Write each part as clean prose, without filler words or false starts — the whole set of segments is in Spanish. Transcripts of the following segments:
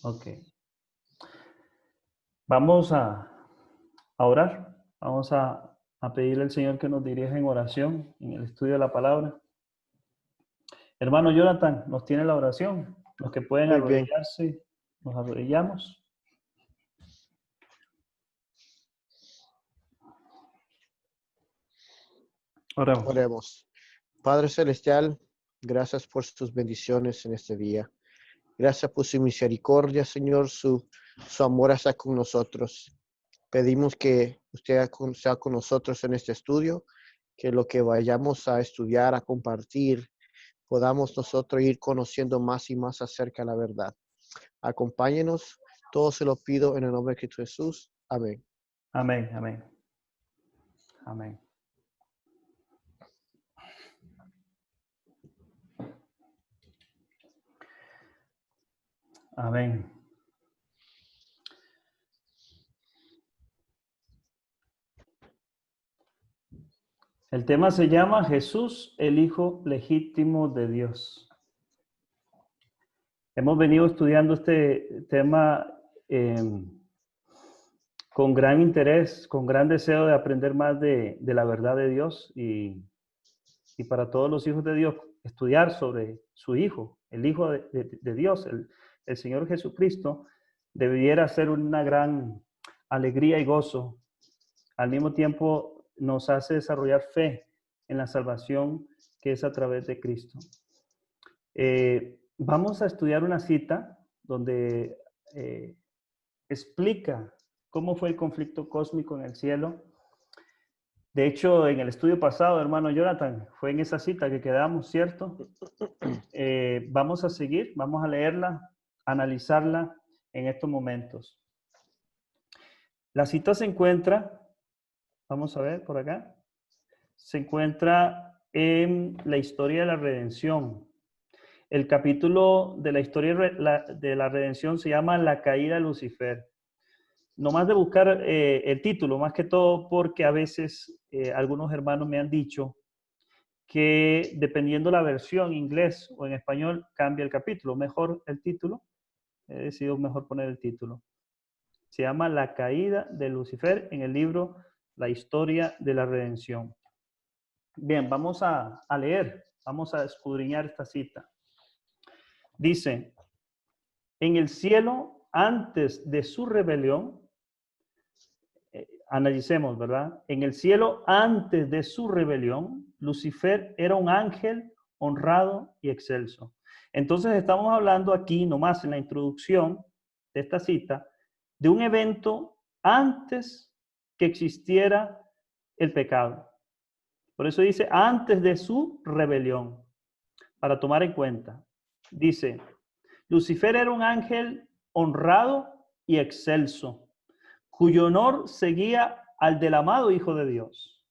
Ok. Vamos a orar. Vamos a pedirle al Señor que nos dirija en oración, en el estudio de la palabra. Hermano Jonathan, ¿nos tiene la oración? Los que pueden Muy bien, arrodillarse, nos arrodillamos. Oramos. oremos. Padre Celestial, gracias por sus bendiciones en este día. Gracias por su misericordia, Señor, su amor está con nosotros. Pedimos que usted sea con nosotros en este estudio, que lo que vayamos a estudiar, a compartir, podamos nosotros ir conociendo más y más acerca de la verdad. Acompáñenos, todo se lo pido en el nombre de Cristo Jesús. Amén. Amén, amén. Amén. Amén. El tema se llama Jesús, el Hijo legítimo de Dios. Hemos venido estudiando este tema con gran interés, con gran deseo de aprender más de la verdad de Dios y para todos los hijos de Dios, estudiar sobre su Hijo, el Hijo de Dios, el Señor Jesucristo, debiera ser una gran alegría y gozo. Al mismo tiempo nos hace desarrollar fe en la salvación que es a través de Cristo. Vamos a estudiar una cita donde explica cómo fue el conflicto cósmico en el cielo. De hecho, en el estudio pasado, hermano Jonathan, fue en esa cita que quedamos, ¿cierto? Vamos a seguir, vamos a leerla, analizarla en estos momentos. La cita se encuentra, vamos a ver por acá, se encuentra en la historia de la redención. El capítulo de la historia de la redención se llama La caída de Lucifer. No más de buscar el título, más que todo porque a veces algunos hermanos me han dicho que dependiendo la versión, inglés o en español, cambia el capítulo. Mejor el título. He decidido mejor poner el título. Se llama La caída de Lucifer en el libro La historia de la redención. Bien, vamos a leer, vamos a escudriñar esta cita. Dice, en el cielo, antes de su rebelión, analicemos, ¿verdad? En el cielo, antes de su rebelión, Lucifer era un ángel honrado y excelso. Entonces estamos hablando aquí, nomás en la introducción de esta cita, de un evento antes que existiera el pecado. Por eso dice, antes de su rebelión, para tomar en cuenta. Dice, Lucifer era un ángel honrado y excelso, cuyo honor seguía al del amado Hijo de Dios.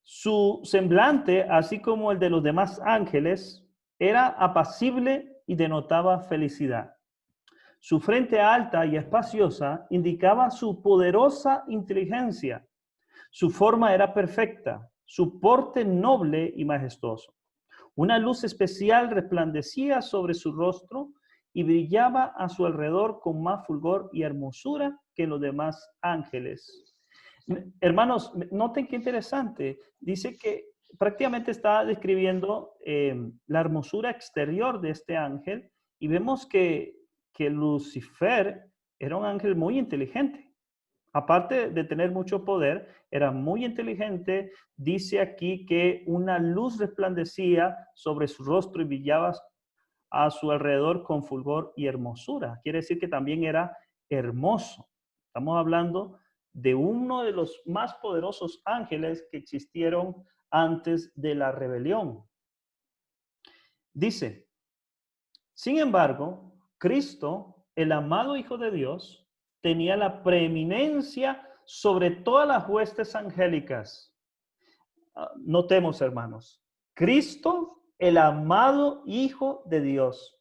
Su semblante, así como el de los demás ángeles, era apacible y denotaba felicidad. Su frente alta y espaciosa indicaba su poderosa inteligencia. Su forma era perfecta, su porte noble y majestuoso. Una luz especial resplandecía sobre su rostro y brillaba a su alrededor con más fulgor y hermosura que los demás ángeles. Hermanos, noten qué interesante. Dice que prácticamente está describiendo la hermosura exterior de este ángel y vemos que Lucifer era un ángel muy inteligente. Aparte de tener mucho poder, era muy inteligente. Dice aquí que una luz resplandecía sobre su rostro y brillaba a su alrededor con fulgor y hermosura. Quiere decir que también era hermoso. Estamos hablando de uno de los más poderosos ángeles que existieron antes de la rebelión. Dice, sin embargo, Cristo, el amado Hijo de Dios, tenía la preeminencia sobre todas las huestes angélicas. Notemos, hermanos, Cristo, el amado Hijo de Dios.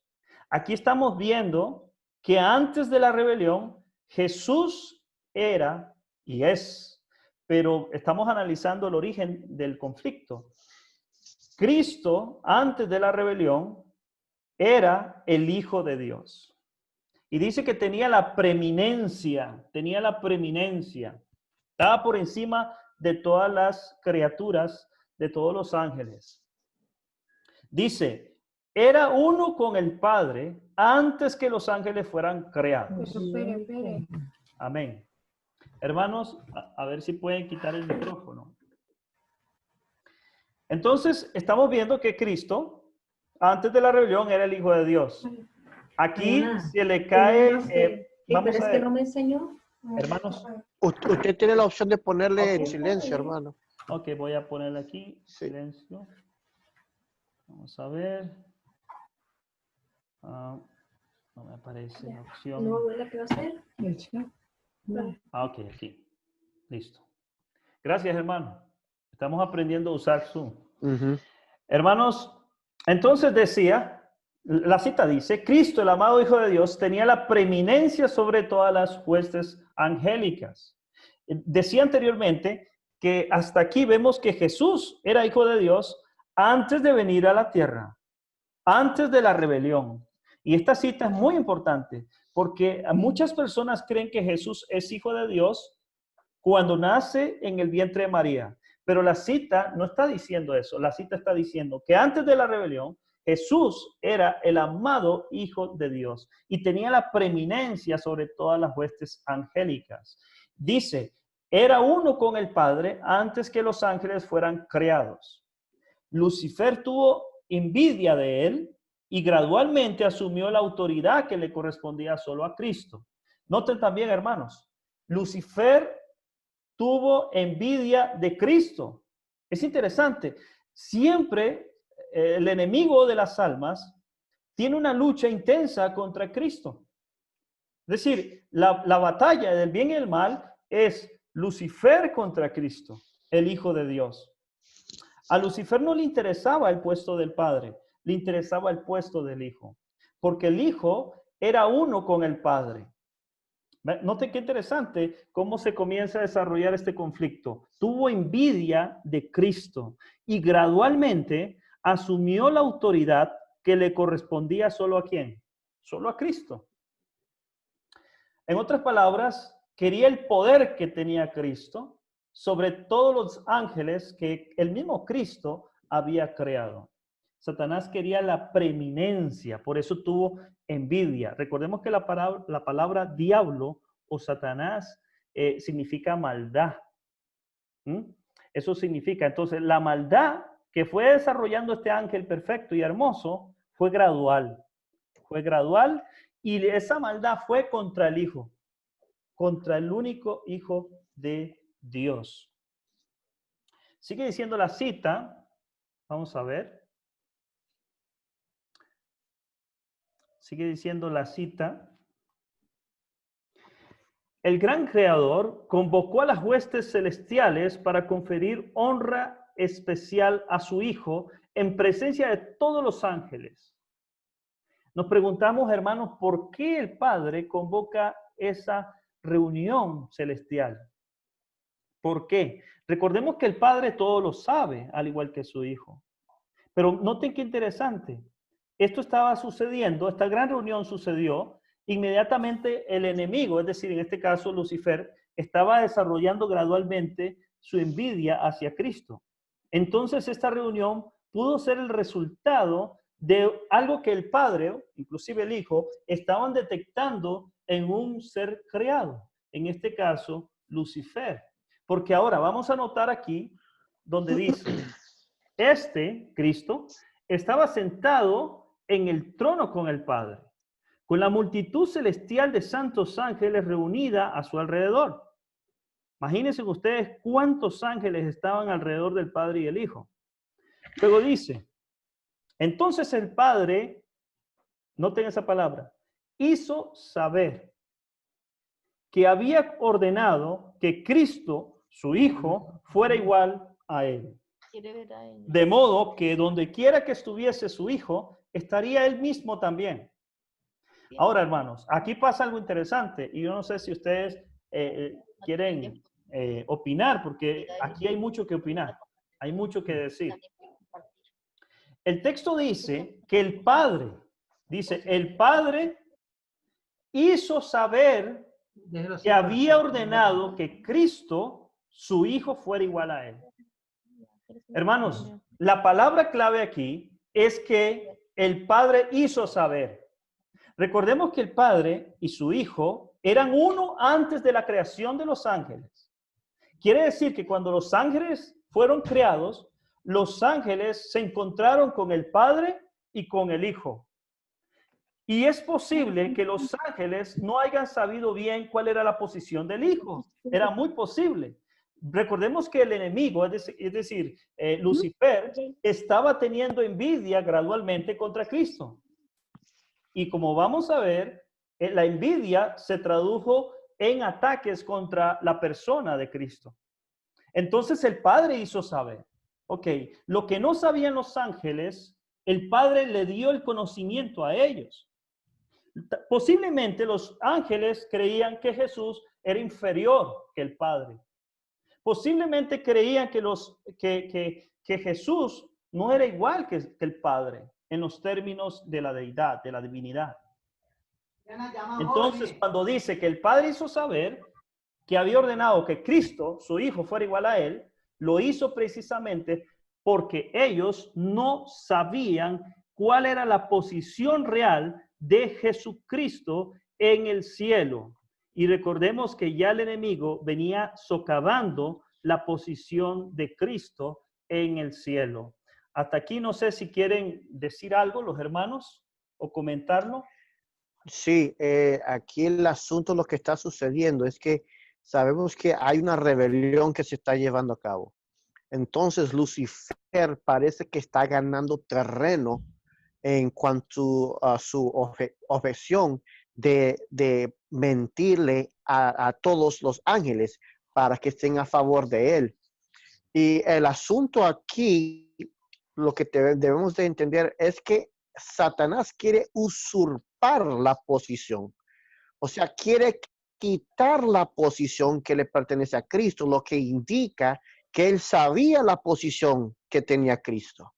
Aquí estamos viendo que antes de la rebelión, Jesús era y es, pero estamos analizando el origen del conflicto. Cristo, antes de la rebelión, era el Hijo de Dios. Y dice que tenía la preeminencia, estaba por encima de todas las criaturas, de todos los ángeles. Dice, era uno con el Padre antes que los ángeles fueran creados. Espere. Amén. Hermanos, a ver si pueden quitar el micrófono. Entonces, estamos viendo que Cristo, antes de la rebelión, era el Hijo de Dios. Aquí se le cae... vamos a ver. Que no me enseñó. Hermanos. Usted tiene la opción de ponerle Ok. en silencio, hermano. Ok, voy a ponerle aquí. Sí. Silencio. Vamos a ver. No me aparece la opción. No, abuela, ¿qué va a hacer? Ok, aquí. Listo. Gracias, hermano. Estamos aprendiendo a usar Zoom. Hermanos, entonces decía, la cita dice, Cristo, el amado Hijo de Dios, tenía la preeminencia sobre todas las huestes angélicas. Decía anteriormente que hasta aquí vemos que Jesús era Hijo de Dios antes de venir a la tierra, antes de la rebelión. Y esta cita es muy importante porque muchas personas creen que Jesús es Hijo de Dios cuando nace en el vientre de María. Pero la cita no está diciendo eso. La cita está diciendo que antes de la rebelión, Jesús era el amado Hijo de Dios y tenía la preeminencia sobre todas las huestes angélicas. Dice, era uno con el Padre antes que los ángeles fueran creados. Lucifer tuvo envidia de él y gradualmente asumió la autoridad que le correspondía solo a Cristo. Noten también, hermanos, Lucifer tuvo envidia de Cristo. Es interesante. Siempre el enemigo de las almas tiene una lucha intensa contra Cristo. Es decir, la batalla del bien y el mal es Lucifer contra Cristo, el Hijo de Dios. A Lucifer no le interesaba el puesto del Padre, le interesaba el puesto del Hijo, porque el Hijo era uno con el Padre. Note qué interesante cómo se comienza a desarrollar este conflicto. Tuvo envidia de Cristo y gradualmente asumió la autoridad que le correspondía solo a ¿quién? Solo a Cristo. En otras palabras, quería el poder que tenía Cristo sobre todos los ángeles que el mismo Cristo había creado. Satanás quería la preeminencia, por eso tuvo envidia. Recordemos que la palabra diablo o Satanás significa maldad. Eso significa, entonces, la maldad que fue desarrollando este ángel perfecto y hermoso fue gradual. Fue gradual y esa maldad fue contra el Hijo, contra el único Hijo de Dios. Sigue diciendo la cita, vamos a ver. Sigue diciendo la cita. El gran creador convocó a las huestes celestiales para conferir honra especial a su Hijo en presencia de todos los ángeles. Nos preguntamos, hermanos, ¿por qué el Padre convoca esa reunión celestial? ¿Por qué? Recordemos que el Padre todo lo sabe, al igual que su Hijo. Pero noten qué interesante. Esto estaba sucediendo, esta gran reunión sucedió, inmediatamente el enemigo, es decir, en este caso Lucifer, estaba desarrollando gradualmente su envidia hacia Cristo. Entonces esta reunión pudo ser el resultado de algo que el Padre, inclusive el Hijo, estaban detectando en un ser creado, en este caso Lucifer. Porque ahora vamos a notar aquí donde dice, Cristo, estaba sentado en el trono con el Padre, con la multitud celestial de santos ángeles reunida a su alrededor. Imagínense ustedes cuántos ángeles estaban alrededor del Padre y el Hijo. Luego dice, entonces el Padre, noten esa palabra, hizo saber que había ordenado que Cristo, su Hijo, fuera igual a él. De modo que donde quiera que estuviese su Hijo, estaría él mismo también. Ahora, hermanos, aquí pasa algo interesante y yo no sé si ustedes quieren opinar, porque aquí hay mucho que opinar, hay mucho que decir. El texto dice que el Padre hizo saber que había ordenado que Cristo, su Hijo, fuera igual a él. Hermanos, la palabra clave aquí es que el Padre hizo saber. Recordemos que el Padre y su Hijo eran uno antes de la creación de los ángeles. Quiere decir que cuando los ángeles fueron creados, los ángeles se encontraron con el Padre y con el Hijo. Y es posible que los ángeles no hayan sabido bien cuál era la posición del Hijo. Era muy posible. Recordemos que el enemigo, es decir, Lucifer, estaba teniendo envidia gradualmente contra Cristo. Y como vamos a ver, la envidia se tradujo en ataques contra la persona de Cristo. Entonces el Padre hizo saber, ok, lo que no sabían los ángeles, el Padre le dio el conocimiento a ellos. Posiblemente los ángeles creían que Jesús era inferior que el Padre. Posiblemente creían que Jesús no era igual que el Padre en los términos de la deidad, de la divinidad. Entonces, cuando dice que el Padre hizo saber que había ordenado que Cristo, su Hijo, fuera igual a él, lo hizo precisamente porque ellos no sabían cuál era la posición real de Jesucristo en el cielo. Y recordemos que ya el enemigo venía socavando la posición de Cristo en el cielo. Hasta aquí no sé si quieren decir algo los hermanos o comentarlo. Sí, aquí el asunto, lo que está sucediendo es que sabemos que hay una rebelión que se está llevando a cabo. Entonces Lucifer parece que está ganando terreno en cuanto a su objeción de mentirle a todos los ángeles para que estén a favor de él. Y el asunto aquí, lo que debemos de entender es que Satanás quiere usurpar la posición. O sea, quiere quitar la posición que le pertenece a Cristo, lo que indica que él sabía la posición que tenía Cristo.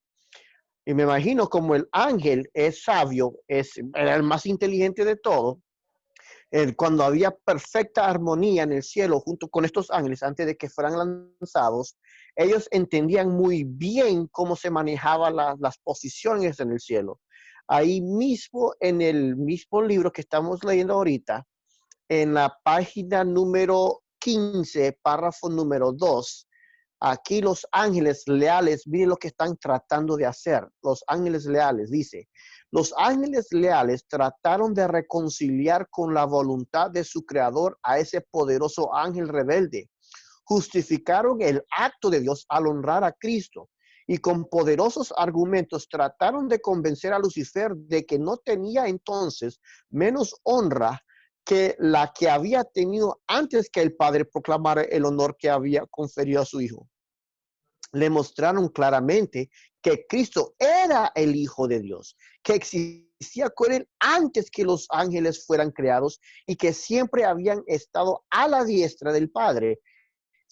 Y me imagino como el ángel es sabio, era el más inteligente de todo, cuando había perfecta armonía en el cielo junto con estos ángeles antes de que fueran lanzados, ellos entendían muy bien cómo se manejaban las posiciones en el cielo. Ahí mismo, en el mismo libro que estamos leyendo ahorita, en la página número 15, párrafo número 2, aquí los ángeles leales, miren lo que están tratando de hacer. Los ángeles leales, dice, los ángeles leales trataron de reconciliar con la voluntad de su creador a ese poderoso ángel rebelde. Justificaron el acto de Dios al honrar a Cristo y con poderosos argumentos trataron de convencer a Lucifer de que no tenía entonces menos honra que la que había tenido antes que el Padre proclamara el honor que había conferido a su Hijo. Le mostraron claramente que Cristo era el Hijo de Dios, que existía con él antes que los ángeles fueran creados y que siempre habían estado a la diestra del Padre,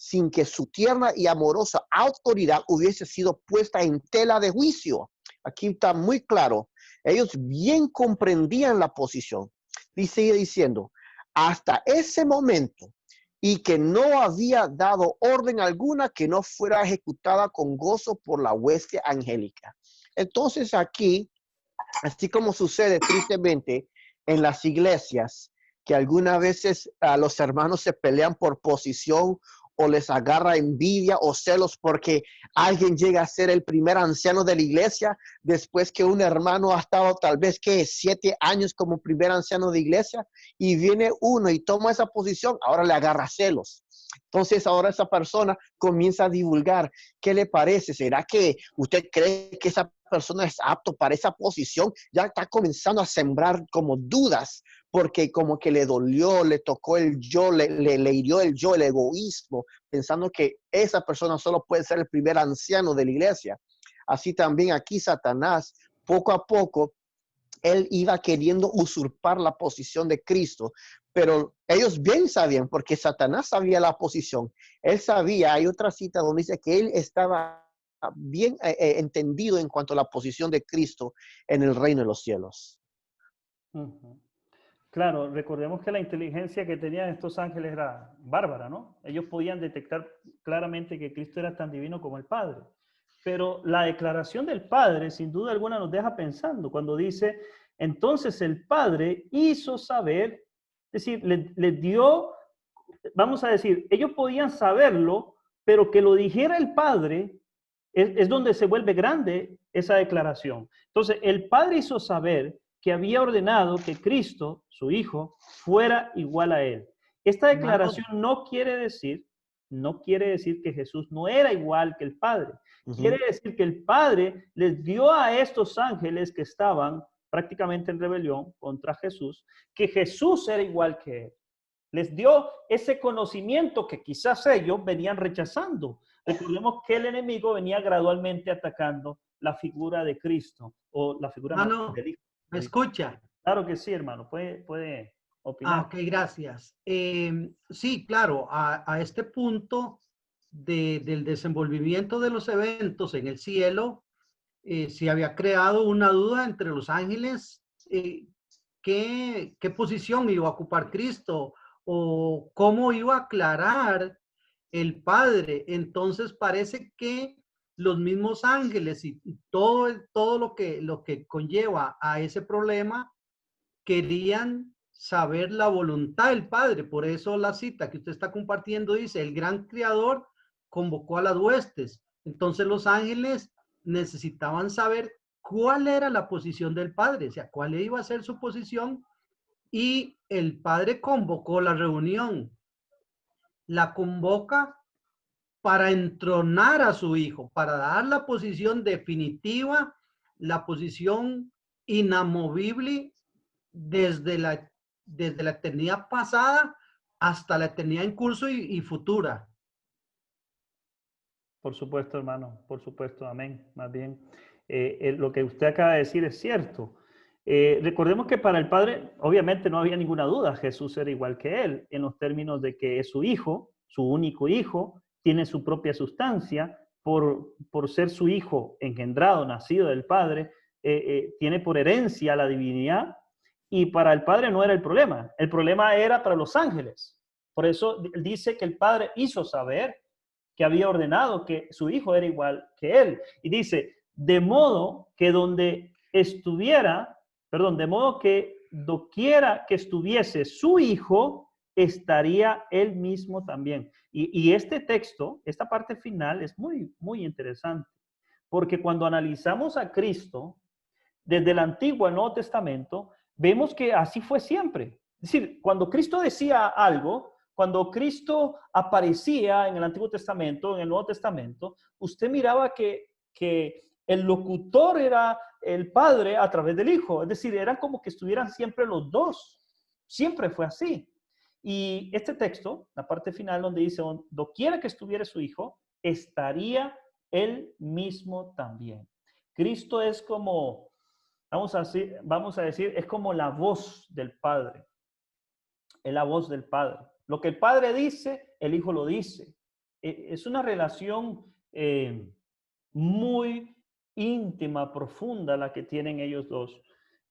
sin que su tierna y amorosa autoridad hubiese sido puesta en tela de juicio. Aquí está muy claro. Ellos bien comprendían la posición. Sigue diciendo, hasta ese momento, y que no había dado orden alguna que no fuera ejecutada con gozo por la hueste angélica. Entonces aquí, así como sucede tristemente en las iglesias, que algunas veces los hermanos se pelean por posición o les agarra envidia o celos porque alguien llega a ser el primer anciano de la iglesia después que un hermano ha estado tal vez 7 años como primer anciano de iglesia y viene uno y toma esa posición, ahora le agarra celos. Entonces ahora esa persona comienza a divulgar. ¿Qué le parece? ¿Será que usted cree que esa persona es apto para esa posición? Ya está comenzando a sembrar como dudas porque como que le dolió, le tocó el yo, le hirió el yo, el egoísmo, pensando que esa persona solo puede ser el primer anciano de la iglesia. Así también aquí Satanás, poco a poco, él iba queriendo usurpar la posición de Cristo, pero ellos bien sabían, porque Satanás sabía la posición. Él sabía, hay otra cita donde dice que él estaba bien entendido en cuanto a la posición de Cristo en el reino de los cielos. Claro, recordemos que la inteligencia que tenían estos ángeles era bárbara, ¿no? Ellos podían detectar claramente que Cristo era tan divino como el Padre. Pero la declaración del Padre, sin duda alguna, nos deja pensando cuando dice, entonces el Padre hizo saber, es decir, le dio, vamos a decir, ellos podían saberlo, pero que lo dijera el Padre es donde se vuelve grande esa declaración. Entonces, el Padre hizo saber que había ordenado que Cristo, su Hijo, fuera igual a él. Esta Hermano, declaración no quiere decir que Jesús no era igual que el Padre. Quiere decir que el Padre les dio a estos ángeles que estaban prácticamente en rebelión contra Jesús, que Jesús era igual que él. Les dio ese conocimiento que quizás ellos venían rechazando. Recordemos que el enemigo venía gradualmente atacando la figura de Cristo o la figura del Hijo. ¿me escucha? Claro que sí, hermano. Puede opinar. Ok, gracias. Sí, claro, a este punto del desenvolvimiento de los eventos en el cielo, se había creado una duda entre los ángeles, qué posición iba a ocupar Cristo o cómo iba a aclarar el Padre. Entonces parece que los mismos ángeles y todo lo que conlleva a ese problema querían saber la voluntad del Padre. Por eso la cita que usted está compartiendo dice, el gran creador convocó a las huestes. Entonces los ángeles necesitaban saber cuál era la posición del Padre, o sea, cuál iba a ser su posición, y el Padre convocó la reunión. La convoca para entronar a su Hijo, para dar la posición definitiva, la posición inamovible desde la eternidad pasada hasta la eternidad en curso y futura. Por supuesto, hermano, por supuesto, amén. Más bien, lo que usted acaba de decir es cierto. Recordemos que para el Padre, obviamente no había ninguna duda, Jesús era igual que él, en los términos de que es su hijo, su único hijo, tiene su propia sustancia, por ser su hijo engendrado, nacido del Padre, tiene por herencia la divinidad, y para el Padre no era el problema era para los ángeles. Por eso dice que el Padre hizo saber que había ordenado que su hijo era igual que él. Y dice, de modo que doquiera que estuviese su hijo, estaría él mismo también. Y este texto, esta parte final es muy, muy interesante, porque cuando analizamos a Cristo, desde el Antiguo al Nuevo Testamento, vemos que así fue siempre. Es decir, cuando Cristo decía algo, cuando Cristo aparecía en el Antiguo Testamento, en el Nuevo Testamento, usted miraba que el locutor era el Padre a través del Hijo. Es decir, era como que estuvieran siempre los dos. Siempre fue así. Y este texto, la parte final donde dice, doquiera que estuviera su Hijo, estaría él mismo también. Cristo es como, vamos a decir, es como la voz del Padre. Es la voz del Padre. Lo que el Padre dice, el Hijo lo dice. Es una relación muy íntima, profunda, la que tienen ellos dos,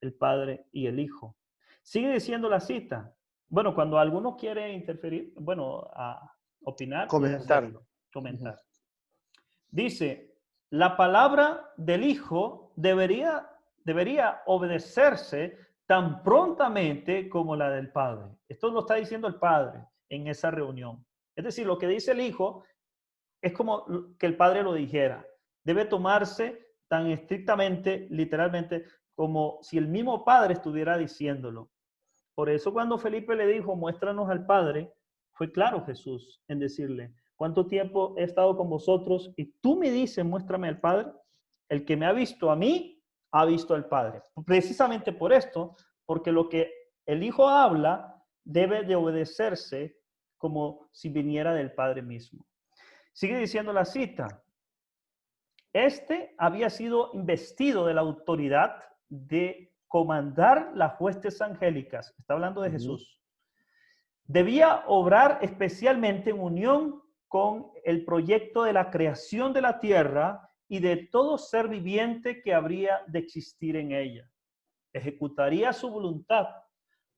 el Padre y el Hijo. Sigue diciendo la cita. Bueno, cuando alguno quiere interferir, a opinar, comentar. Dice, la palabra del Hijo debería obedecerse tan prontamente como la del Padre. Esto lo está diciendo el Padre en esa reunión. Es decir, lo que dice el Hijo es como que el Padre lo dijera. Debe tomarse tan estrictamente, literalmente, como si el mismo Padre estuviera diciéndolo. Por eso cuando Felipe le dijo, muéstranos al Padre, fue claro Jesús en decirle, ¿cuánto tiempo he estado con vosotros? Y tú me dices, muéstrame al Padre. El que me ha visto a mí, ha visto al Padre. Precisamente por esto, porque lo que el Hijo habla debe de obedecerse como si viniera del Padre mismo. Sigue diciendo la cita. Este había sido investido de la autoridad de comandar las huestes angélicas. Está hablando de Jesús. Debía obrar especialmente en unión con el proyecto de la creación de la tierra y de todo ser viviente que habría de existir en ella. Ejecutaría su voluntad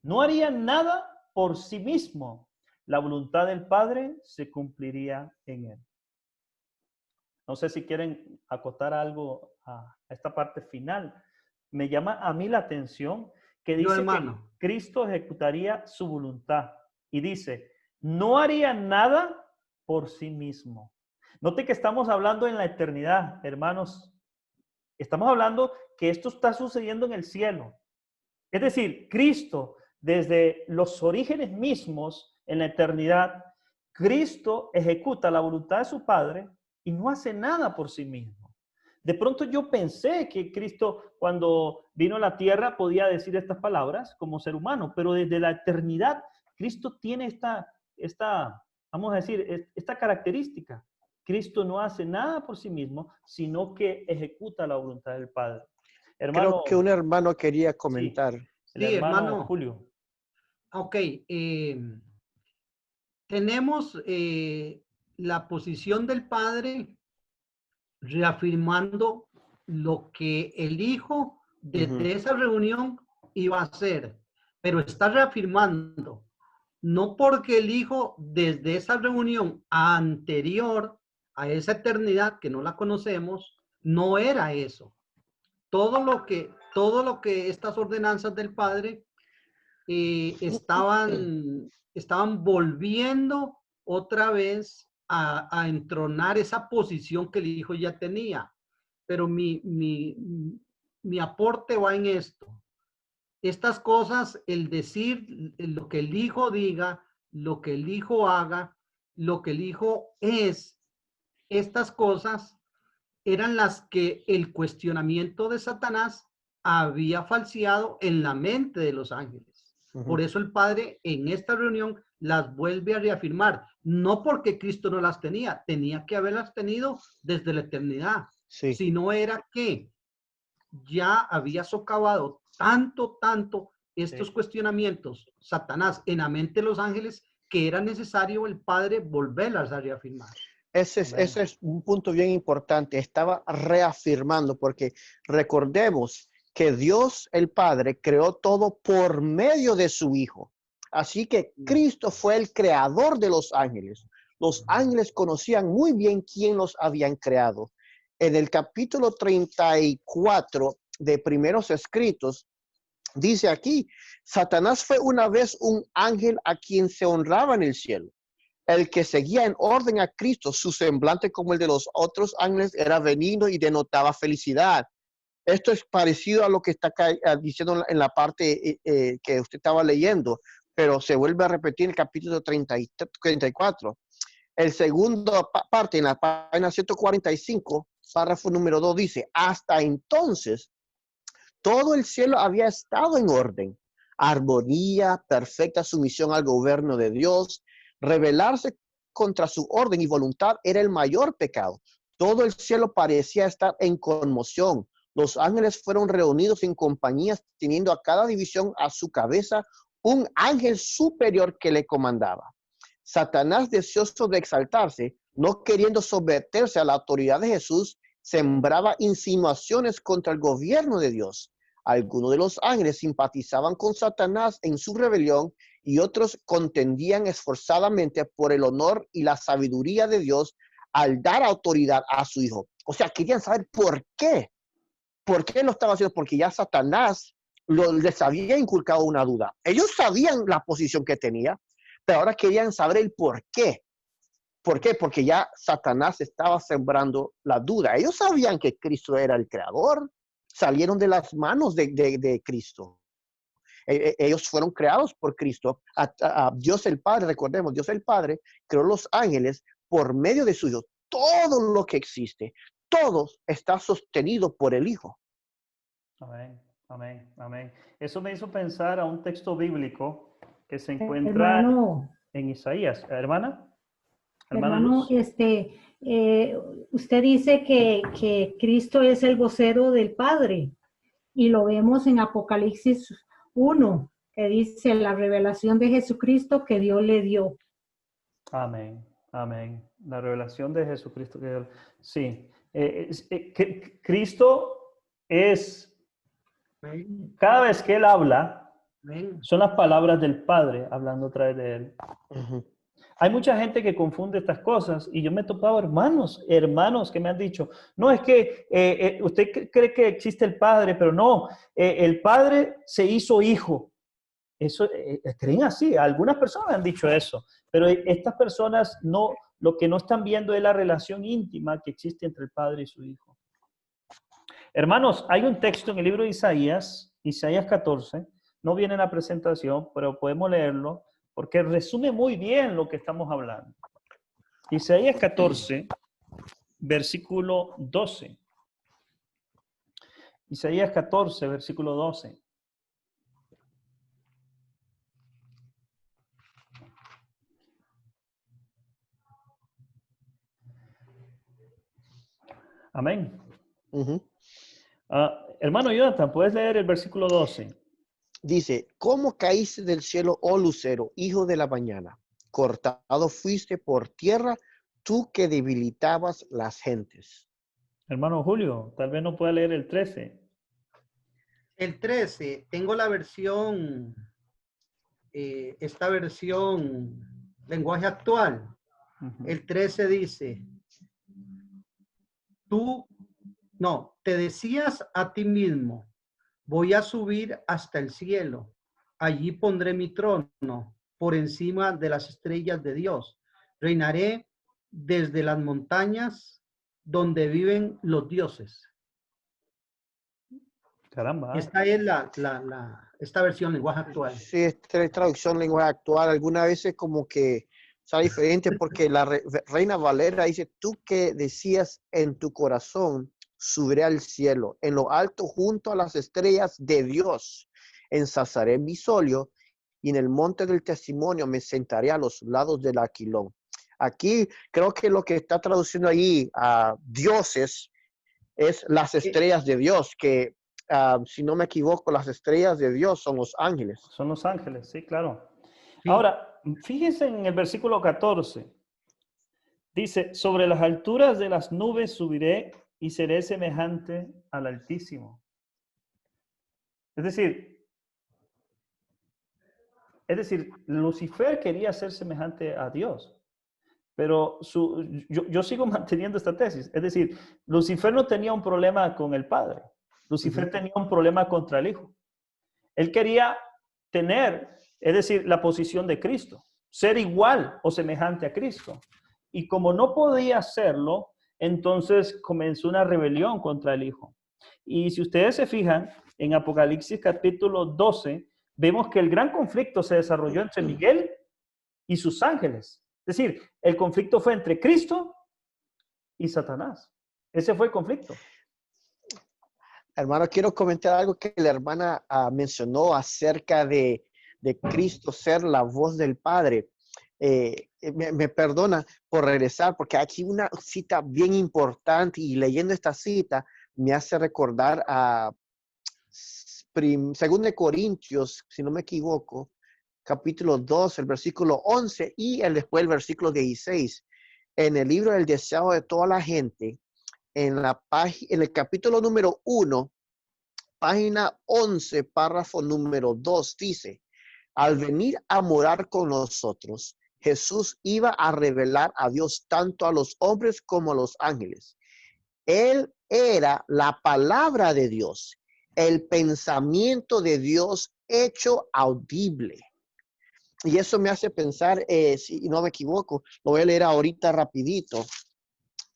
No haría nada por sí mismo. La voluntad del Padre se cumpliría en él. No sé si quieren acotar algo a esta parte final. Me llama a mí la atención que Yo, dice que hermano, Cristo ejecutaría su voluntad. Y dice, no haría nada por sí mismo. Note que estamos hablando en la eternidad, hermanos. Estamos hablando que esto está sucediendo en el cielo. Es decir, Cristo, desde los orígenes mismos en la eternidad, Cristo ejecuta la voluntad de su Padre y no hace nada por sí mismo. De pronto yo pensé que Cristo, cuando vino a la tierra, podía decir estas palabras como ser humano, pero desde la eternidad, Cristo tiene vamos a decir, esta característica. Cristo no hace nada por sí mismo, sino que ejecuta la voluntad del Padre. Creo que un Hermano, hermano quería sí, comentar. el sí, hermano hermano. Julio. Ok, tenemos la posición del Padre reafirmando lo que el Hijo desde esa reunión iba a hacer, pero está reafirmando, no porque el Hijo desde esa reunión anterior a esa eternidad que no la conocemos, no era eso. Todo lo que estas ordenanzas del Padre estaban volviendo otra vez a entronar esa posición que el hijo ya tenía. Pero mi aporte va en esto. Estas cosas, el decir lo que el hijo diga, lo que el hijo haga, lo que el hijo es, estas cosas eran las que el cuestionamiento de Satanás había falseado en la mente de los ángeles. Por eso el Padre en esta reunión las vuelve a reafirmar, no porque Cristo no las tenía, tenía que haberlas tenido desde la eternidad, Sí. sino era que ya había socavado tanto estos cuestionamientos Satanás en la mente de los ángeles que era necesario el Padre volverlas a reafirmar. Ese es un punto bien importante. Estaba reafirmando, porque recordemos que Dios el Padre creó todo por medio de su Hijo. Así que Cristo fue el creador de los ángeles. Los ángeles conocían muy bien quién los habían creado. En el capítulo 34 de Primeros Escritos, dice aquí, Satanás fue una vez un ángel a quien se honraba en el cielo. El que seguía en orden a Cristo, su semblante como el de los otros ángeles era benigno y denotaba felicidad. Esto es parecido a lo que está diciendo en la parte que usted estaba leyendo, pero se vuelve a repetir en el capítulo 34. El segundo parte, en la página 145, párrafo número 2, dice, hasta entonces, todo el cielo había estado en orden, armonía, perfecta sumisión al gobierno de Dios. Rebelarse contra su orden y voluntad era el mayor pecado. Todo el cielo parecía estar en conmoción. Los ángeles fueron reunidos en compañías, teniendo a cada división a su cabeza un ángel superior que le comandaba. Satanás, deseoso de exaltarse, no queriendo someterse a la autoridad de Jesús, sembraba insinuaciones contra el gobierno de Dios. Algunos de los ángeles simpatizaban con Satanás en su rebelión y otros contendían esforzadamente por el honor y la sabiduría de Dios al dar autoridad a su Hijo. O sea, querían saber por qué. ¿Por qué lo estaba haciendo? Porque ya Satanás les había inculcado una duda. Ellos sabían la posición que tenía, pero ahora querían saber el por qué. ¿Por qué? Porque ya Satanás estaba sembrando la duda. Ellos sabían que Cristo era el creador. Salieron de las manos de Cristo. Ellos fueron creados por Cristo. A Dios el Padre, recordemos, Dios el Padre creó los ángeles por medio de su Hijo. Todo lo que existe, todo está sostenido por el Hijo. Amén, amén, amén. Eso me hizo pensar a un texto bíblico que se encuentra en Isaías. ¿Hermana? Hermano, usted dice que Cristo es el vocero del Padre y lo vemos en Apocalipsis 1, que dice la revelación de Jesucristo que Dios le dio. Amén, amén. La revelación de Jesucristo. Sí, Cristo es, cada vez que Él habla, Amén. Son las palabras del Padre hablando a través de Él. Ujú. Hay mucha gente que confunde estas cosas y yo me he topado hermanos que me han dicho, no, es que usted cree que existe el Padre, pero no, el Padre se hizo hijo. Eso creen así, algunas personas han dicho eso, pero estas personas no, lo que no están viendo es la relación íntima que existe entre el Padre y su Hijo. Hermanos, hay un texto en el libro de Isaías, Isaías 14, no viene en la presentación, pero podemos leerlo, porque resume muy bien lo que estamos hablando. Isaías 14, versículo 12. Isaías 14, versículo 12. Amén. Ujú. Hermano Jonathan, ¿puedes leer el versículo 12? Dice, ¿cómo caíste del cielo, oh lucero, hijo de la mañana? Cortado fuiste por tierra, tú que debilitabas las gentes. Hermano Julio, tal vez no pueda leer el 13. El 13, tengo la versión, esta versión, lenguaje actual. Ujú. El 13 dice, te decías a ti mismo, voy a subir hasta el cielo, allí pondré mi trono por encima de las estrellas de Dios. Reinaré desde las montañas donde viven los dioses. Caramba. Esta es esta versión lenguaje actual. Sí, esta es traducción lenguaje actual. Algunas veces como que está diferente porque la Reina Valera dice, tú que decías en tu corazón, subiré al cielo, en lo alto junto a las estrellas de Dios, ensalzaré mi solio y en el monte del testimonio me sentaré a los lados del aquilón. Aquí creo que lo que está traduciendo ahí a dioses es las estrellas de Dios, que si no me equivoco, las estrellas de Dios son los ángeles. Son los ángeles, sí, claro. Sí. Ahora, fíjense en el versículo 14. Dice, sobre las alturas de las nubes subiré y seré semejante al Altísimo. Es decir, Lucifer quería ser semejante a Dios, pero yo sigo manteniendo esta tesis. Es decir, Lucifer no tenía un problema con el Padre. Lucifer tenía un problema contra el Hijo. Él quería tener, es decir, la posición de Cristo, ser igual o semejante a Cristo. Y como no podía hacerlo, entonces comenzó una rebelión contra el Hijo. Y si ustedes se fijan, en Apocalipsis capítulo 12, vemos que el gran conflicto se desarrolló entre Miguel y sus ángeles. Es decir, el conflicto fue entre Cristo y Satanás. Ese fue el conflicto. Hermano, quiero comentar algo que la hermana mencionó acerca de Cristo ser la voz del Padre. Me perdona por regresar, porque aquí una cita bien importante y leyendo esta cita me hace recordar a 2 de Corintios, si no me equivoco, capítulo 2, el versículo 11 y después el versículo 16. En el libro del deseo de toda la gente, en el capítulo número 1, página 11, párrafo número 2, dice, al venir a morar con nosotros, Jesús iba a revelar a Dios tanto a los hombres como a los ángeles. Él era la palabra de Dios, el pensamiento de Dios hecho audible. Y eso me hace pensar, si no me equivoco, lo voy a leer ahorita rapidito.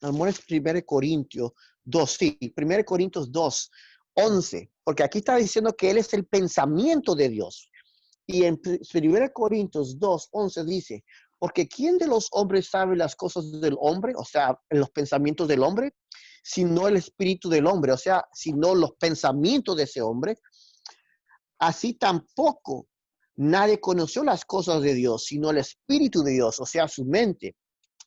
Amor, es 1 Corintios 2, sí, 1 Corintios 2, 11, porque aquí está diciendo que Él es el pensamiento de Dios. Y en 1 Corintios 2, 11 dice, porque ¿quién de los hombres sabe las cosas del hombre? O sea, los pensamientos del hombre, sino el espíritu del hombre, o sea, sino los pensamientos de ese hombre. Así tampoco nadie conoció las cosas de Dios, sino el espíritu de Dios, o sea, su mente.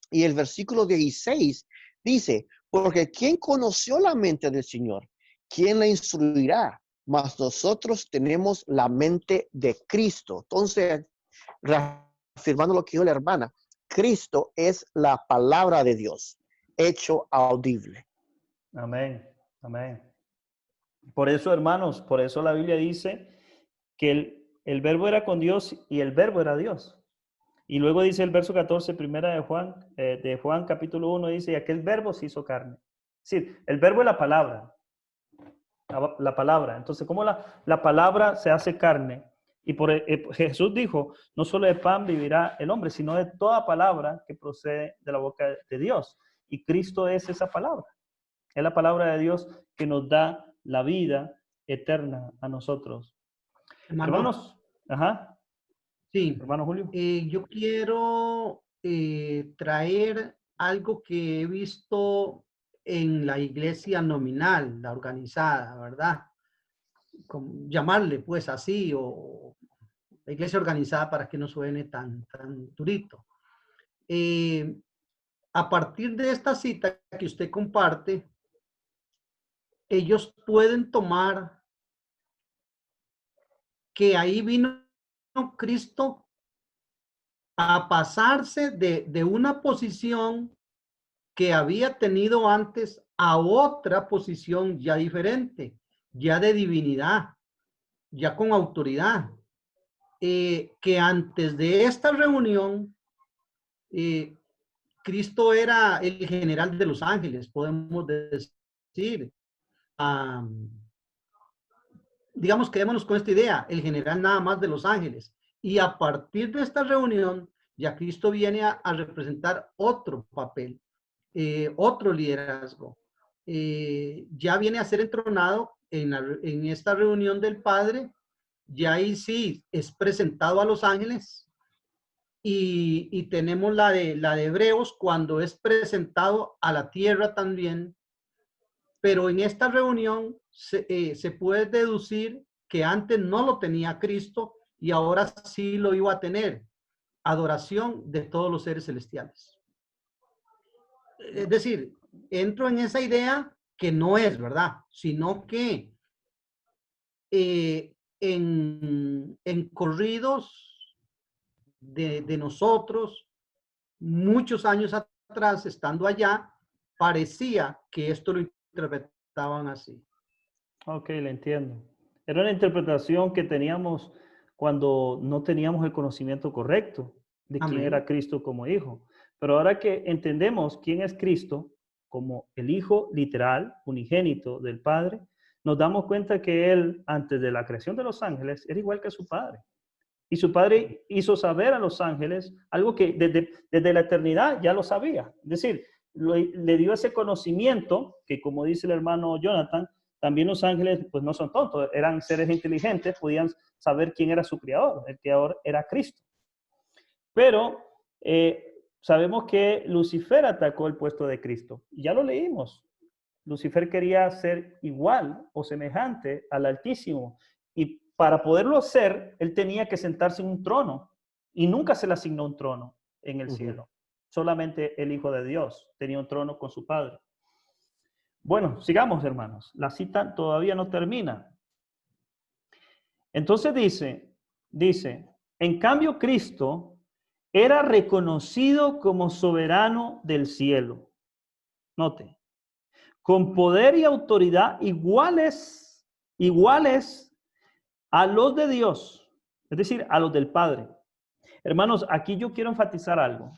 Y el versículo 16 dice, porque ¿quién conoció la mente del Señor? ¿Quién la instruirá? Mas nosotros tenemos la mente de Cristo. Entonces, reafirmando lo que dijo la hermana, Cristo es la palabra de Dios, hecho audible. Amén, amén. Por eso, hermanos, por eso la Biblia dice que el verbo era con Dios y el verbo era Dios. Y luego dice el verso 14, primera de Juan capítulo 1, dice, y aquel verbo se hizo carne. Es decir, el verbo es la palabra. La palabra. Entonces, ¿cómo la palabra se hace carne? Y Jesús dijo, no solo de pan vivirá el hombre, sino de toda palabra que procede de la boca de Dios. Y Cristo es esa palabra. Es la palabra de Dios que nos da la vida eterna a nosotros. Hermano, Hermanos, ajá. sí, Hermano Julio. yo quiero traer algo que he visto en la iglesia nominal, la organizada, ¿verdad? Llamarle pues así, o la iglesia organizada para que no suene tan durito. A partir de esta cita que usted comparte, ellos pueden tomar que ahí vino Cristo a pasarse de una posición que había tenido antes a otra posición ya diferente, ya de divinidad, ya con autoridad. Que antes de esta reunión, Cristo era el general de los ángeles, podemos decir. Digamos, quedémonos con esta idea, el general nada más de los ángeles. Y a partir de esta reunión, ya Cristo viene a representar otro papel, otro liderazgo. Ya viene a ser entronado en esta reunión del Padre, ya ahí sí es presentado a los ángeles. Y tenemos la de Hebreos cuando es presentado a la tierra también. Pero en esta reunión se puede deducir que antes no lo tenía Cristo y ahora sí lo iba a tener. Adoración de todos los seres celestiales. Es decir, entro en esa idea que no es verdad, sino que en corridos de nosotros, muchos años atrás, estando allá, parecía que esto lo interpretaban así. Ok, le entiendo. Era una interpretación que teníamos cuando no teníamos el conocimiento correcto de quién Amén. era Cristo como hijo. Pero ahora que entendemos quién es Cristo como el hijo literal, unigénito del Padre, nos damos cuenta que Él, antes de la creación de los ángeles, era igual que su Padre. Y su Padre hizo saber a los ángeles algo que desde la eternidad ya lo sabía. Es decir, le dio ese conocimiento que, como dice el hermano Jonathan, también los ángeles pues no son tontos, eran seres inteligentes, podían saber quién era su creador. El creador era Cristo. Pero sabemos que Lucifer atacó el puesto de Cristo. Ya lo leímos. Lucifer quería ser igual o semejante al Altísimo. Y para poderlo ser, él tenía que sentarse en un trono. Y nunca se le asignó un trono en el cielo. Solamente el Hijo de Dios tenía un trono con su Padre. Bueno, sigamos, hermanos. La cita todavía no termina. Entonces dice, en cambio Cristo era reconocido como soberano del cielo. Note, con poder y autoridad iguales a los de Dios, es decir, a los del Padre. Hermanos, aquí yo quiero enfatizar algo.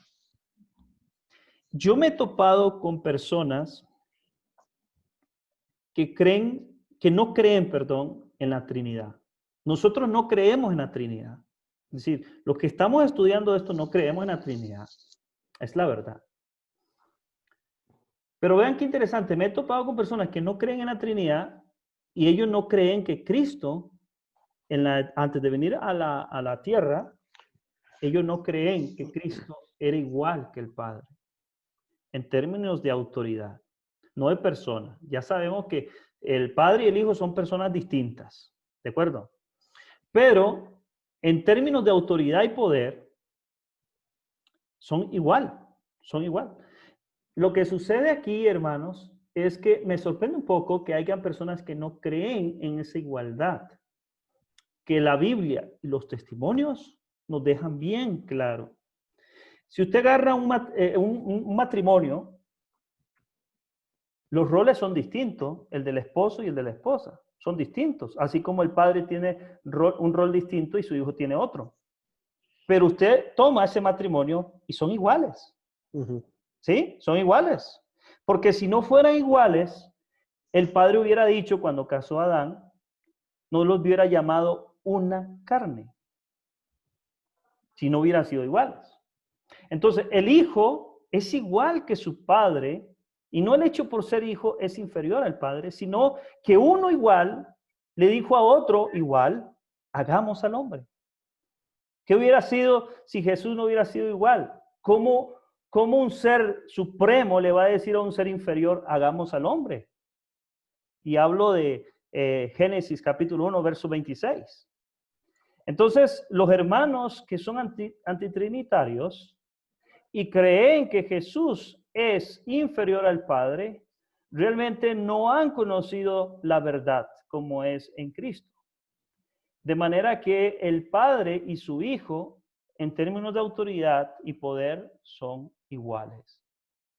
Yo me he topado con personas que no creen, en la Trinidad. Nosotros no creemos en la Trinidad. Es decir, los que estamos estudiando esto no creemos en la Trinidad. Es la verdad. Pero vean qué interesante. Me he topado con personas que no creen en la Trinidad y ellos no creen que Cristo, antes de venir a la tierra, ellos no creen que Cristo era igual que el Padre en términos de autoridad, no de persona. Ya sabemos que el Padre y el Hijo son personas distintas, ¿de acuerdo? Pero en términos de autoridad y poder, son igual. Lo que sucede aquí, hermanos, es que me sorprende un poco que haya personas que no creen en esa igualdad, que la Biblia y los testimonios nos dejan bien claro. Si usted agarra un matrimonio Los roles son distintos, el del esposo y el de la esposa. Son distintos, así como el padre tiene un rol distinto y su hijo tiene otro. Pero usted toma ese matrimonio y son iguales. ¿Sí? Son iguales. Porque si no fueran iguales, el padre hubiera dicho cuando casó a Adán, no los hubiera llamado una carne. Si no hubieran sido iguales. Entonces, el hijo es igual que su padre, y no el hecho por ser hijo es inferior al padre, sino que uno igual le dijo a otro igual, hagamos al hombre. ¿Qué hubiera sido si Jesús no hubiera sido igual? ¿Cómo un ser supremo le va a decir a un ser inferior, hagamos al hombre? Y hablo de Génesis capítulo 1, verso 26. Entonces, los hermanos que son antitrinitarios y creen que Jesús es inferior al Padre, realmente no han conocido la verdad como es en Cristo. De manera que el Padre y su Hijo, en términos de autoridad y poder, son iguales.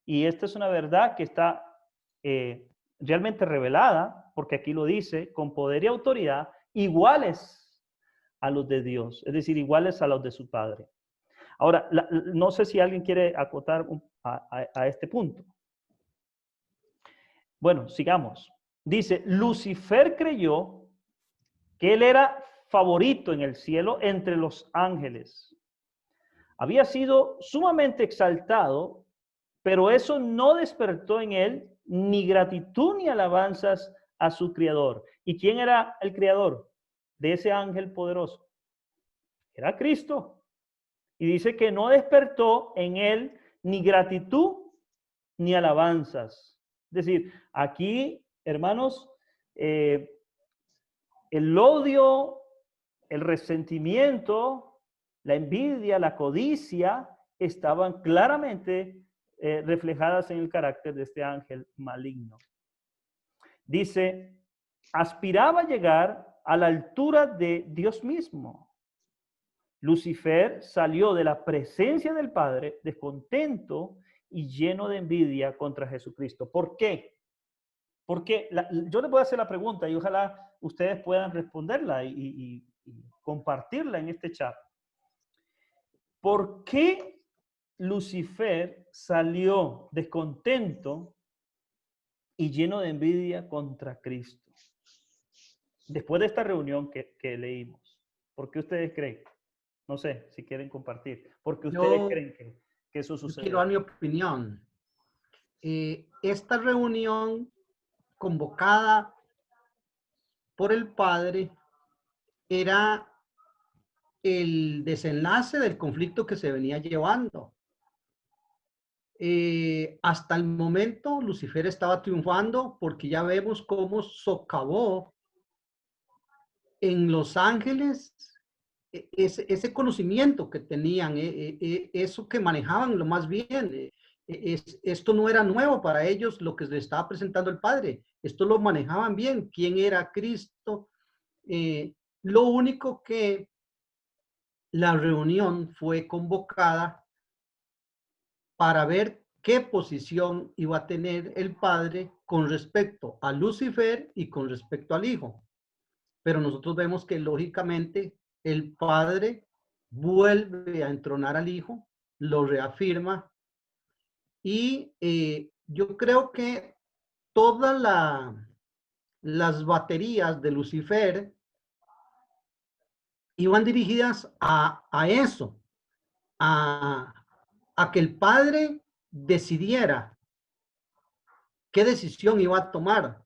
Y esta es una verdad que está realmente revelada, porque aquí lo dice, con poder y autoridad, iguales a los de Dios, es decir, iguales a los de su Padre. Ahora, no sé si alguien quiere acotar a este punto. Bueno, sigamos. Dice, Lucifer creyó que él era favorito en el cielo entre los ángeles. Había sido sumamente exaltado, pero eso no despertó en él ni gratitud ni alabanzas a su Creador. ¿Y quién era el Creador de ese ángel poderoso? Era Cristo. Y dice que no despertó en él ni gratitud ni alabanzas. Es decir, aquí, hermanos, el odio, el resentimiento, la envidia, la codicia, estaban claramente reflejadas en el carácter de este ángel maligno. Dice, aspiraba a llegar a la altura de Dios mismo. Lucifer salió de la presencia del Padre descontento y lleno de envidia contra Jesucristo. ¿Por qué? Porque yo les voy a hacer la pregunta y ojalá ustedes puedan responderla y compartirla en este chat. ¿Por qué Lucifer salió descontento y lleno de envidia contra Cristo? Después de esta reunión que leímos, ¿por qué ustedes creen? No sé si quieren compartir. ¿Por qué ustedes creen que eso sucede? Quiero dar mi opinión. Esta reunión convocada por el Padre era el desenlace del conflicto que se venía llevando. Hasta el momento Lucifer estaba triunfando porque ya vemos cómo socavó en los ángeles ese conocimiento que tenían, eso que manejaban lo más bien. Esto no era nuevo para ellos lo que les estaba presentando el Padre. Esto lo manejaban bien. ¿Quién era Cristo? Lo único que la reunión fue convocada para ver qué posición iba a tener el Padre con respecto a Lucifer y con respecto al Hijo. Pero nosotros vemos que lógicamente el Padre vuelve a entronar al Hijo, lo reafirma y yo creo que todas las baterías de Lucifer iban dirigidas a eso, a que el Padre decidiera qué decisión iba a tomar.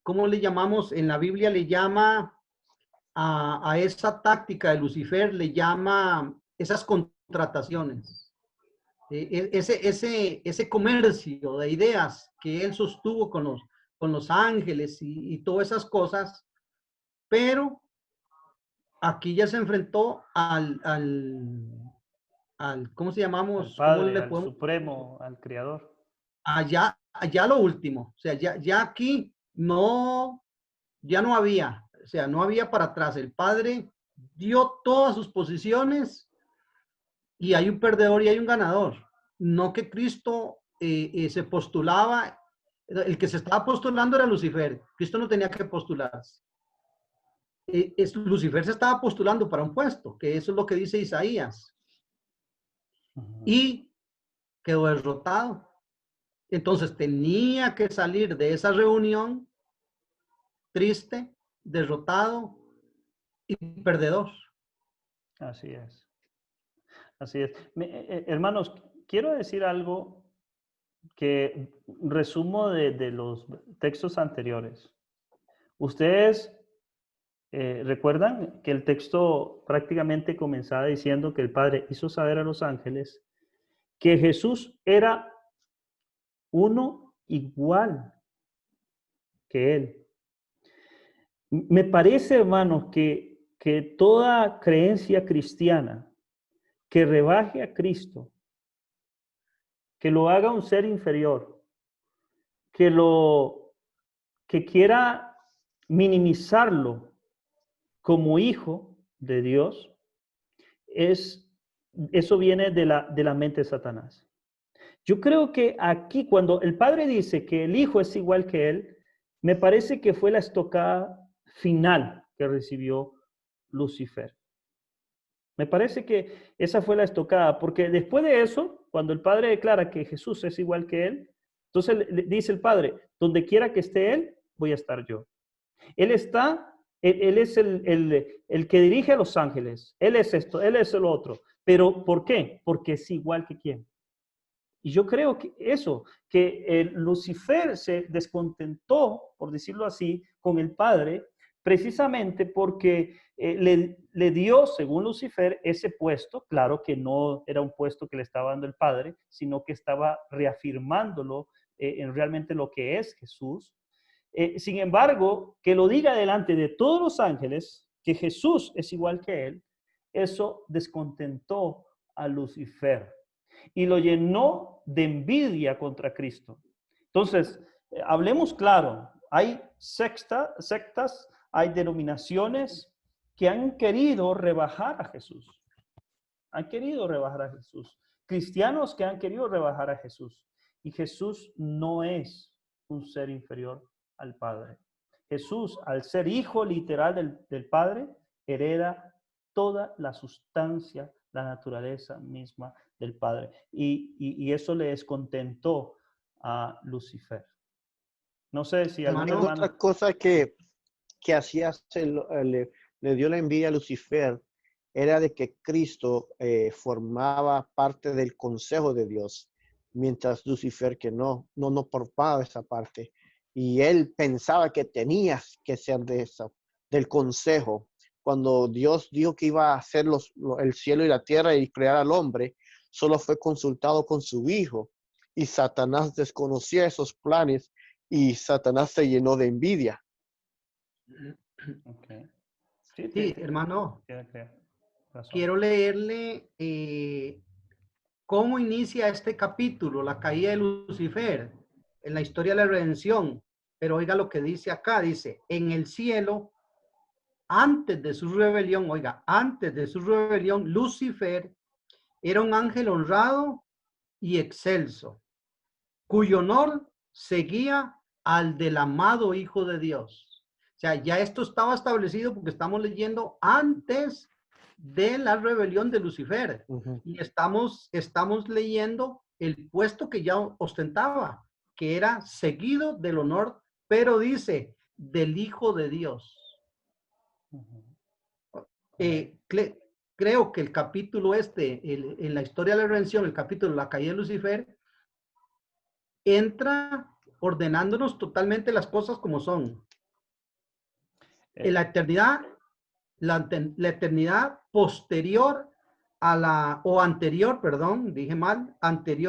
¿Cómo le llamamos? En la Biblia le llama a esa táctica de Lucifer, le llama esas contrataciones. Ese comercio de ideas que él sostuvo con los ángeles y todas esas cosas, pero aquí ya se enfrentó al ¿cómo se llamamos? Al Padre, ¿Cómo le al podemos? Supremo, al Creador. Allá lo último, o sea, ya aquí ya no había, o sea, no había para atrás. El Padre dio todas sus posiciones y hay un perdedor y hay un ganador. No que Cristo se postulaba El que se estaba postulando era Lucifer. Cristo no tenía que postularse. Lucifer se estaba postulando para un puesto, que eso es lo que dice Isaías. Y quedó derrotado. Entonces tenía que salir de esa reunión triste, derrotado y perdedor. Así es. Así es. Hermanos, quiero decir algo que resumo de los textos anteriores. Ustedes recuerdan que el texto prácticamente comenzaba diciendo que el Padre hizo saber a los ángeles que Jesús era uno igual que Él. Me parece, hermanos, que toda creencia cristiana que rebaje a Cristo, que lo haga un ser inferior, que quiera minimizarlo como hijo de Dios, eso viene de la mente de Satanás. Yo creo que aquí cuando el Padre dice que el Hijo es igual que Él, me parece que fue la estocada final que recibió Lucifer. Me parece que esa fue la estocada, porque después de eso, cuando el Padre declara que Jesús es igual que Él, entonces le dice el Padre, donde quiera que esté Él, voy a estar yo. Él es el que dirige a los ángeles. Él es esto, Él es el otro. Pero ¿por qué? Porque es igual que quién. Y yo creo que eso, que Lucifer se descontentó, por decirlo así, con el Padre, precisamente porque le dio, según Lucifer, ese puesto. Claro que no era un puesto que le estaba dando el Padre, sino que estaba reafirmándolo en realmente lo que es Jesús. Sin embargo, que lo diga delante de todos los ángeles, que Jesús es igual que él, eso descontentó a Lucifer y lo llenó de envidia contra Cristo. Entonces, hablemos claro, hay sectas, hay denominaciones que han querido rebajar a Jesús. Han querido rebajar a Jesús. Cristianos que han querido rebajar a Jesús. Y Jesús no es un ser inferior al Padre. Jesús, al ser hijo literal del Padre, hereda toda la sustancia, la naturaleza misma del Padre. Y eso le descontentó a Lucifer. No sé si algún Hermano, hermano... otra cosa que hacía, le dio la envidia a Lucifer, era de que Cristo formaba parte del consejo de Dios, mientras Lucifer que no formaba esa parte. Y él pensaba que tenía que ser del consejo. Cuando Dios dijo que iba a hacer el cielo y la tierra y crear al hombre, solo fue consultado con su hijo. Y Satanás desconocía esos planes y Satanás se llenó de envidia. Okay. Sí, Sí, hermano, razón. quiero leerle cómo inicia este capítulo, la caída de Lucifer, en la historia de la redención. Pero oiga lo que dice acá, dice, en el cielo, antes de su rebelión, Lucifer era un ángel honrado y excelso, cuyo honor seguía al del amado Hijo de Dios. O sea, ya esto estaba establecido porque estamos leyendo antes de la rebelión de Lucifer. Y estamos leyendo el puesto que ya ostentaba, que era seguido del honor, pero dice, del Hijo de Dios. Creo que el capítulo en la historia de la redención, el capítulo La caída de Lucifer, entra ordenándonos totalmente las cosas como son. En la eternidad, la eternidad posterior a anterior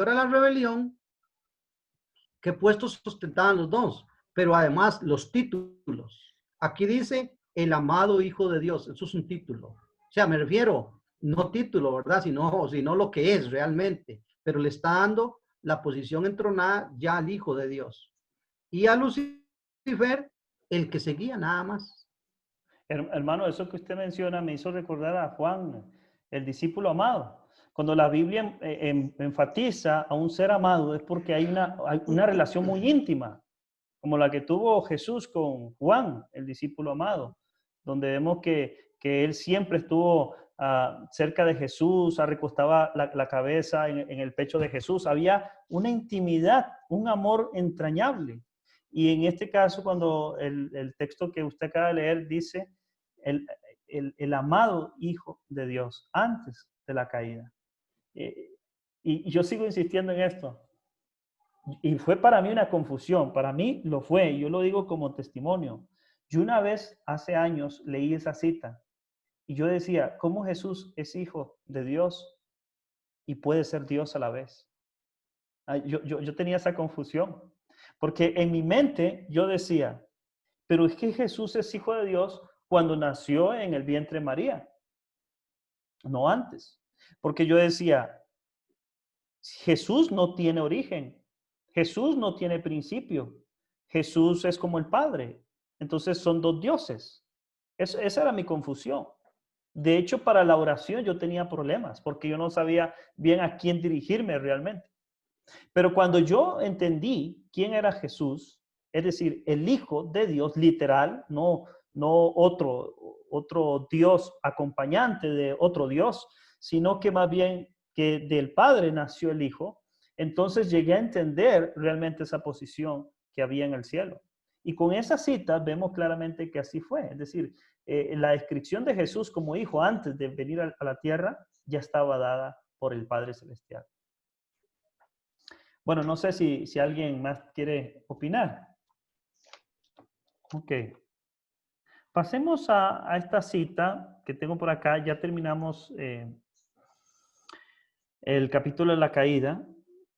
a la rebelión, ¿qué puestos sustentaban los dos? Pero además los títulos. Aquí dice el amado Hijo de Dios, eso es un título. O sea, me refiero, no título, ¿verdad? Sino lo que es realmente, pero le está dando la posición entronada ya al Hijo de Dios. Y a Lucifer, el que seguía nada más. Hermano, eso que usted menciona me hizo recordar a Juan, el discípulo amado. Cuando la Biblia enfatiza a un ser amado es porque hay una relación muy íntima. como la que tuvo Jesús con Juan, el discípulo amado, donde vemos que él siempre estuvo cerca de Jesús, recostaba la cabeza en el pecho de Jesús. Había una intimidad, un amor entrañable. Y en este caso, cuando el texto que usted acaba de leer dice el amado Hijo de Dios antes de la caída. Y yo sigo insistiendo en esto. Y fue para mí una confusión, para mí lo fue, yo lo digo como testimonio. Yo una vez, hace años, leí esa cita y yo decía, ¿cómo Jesús es hijo de Dios y puede ser Dios a la vez? Yo tenía esa confusión, porque en mi mente yo decía, pero es que Jesús es hijo de Dios cuando nació en el vientre de María, no antes. Porque yo decía, Jesús no tiene origen, Jesús no tiene principio, Jesús es como el Padre, entonces son dos dioses. Esa era mi confusión. De hecho, para la oración yo tenía problemas porque yo no sabía bien a quién dirigirme realmente. Pero cuando yo entendí quién era Jesús, es decir, el Hijo de Dios, literal, no otro Dios acompañante de otro Dios, sino que más bien que del Padre nació el Hijo, entonces llegué a entender realmente esa posición que había en el cielo. Y con esa cita vemos claramente que así fue. Es decir, la descripción de Jesús como hijo antes de venir a la tierra ya estaba dada por el Padre Celestial. Bueno, no sé si alguien más quiere opinar. Ok. Pasemos a esta cita que tengo por acá. Ya terminamos el capítulo de la caída.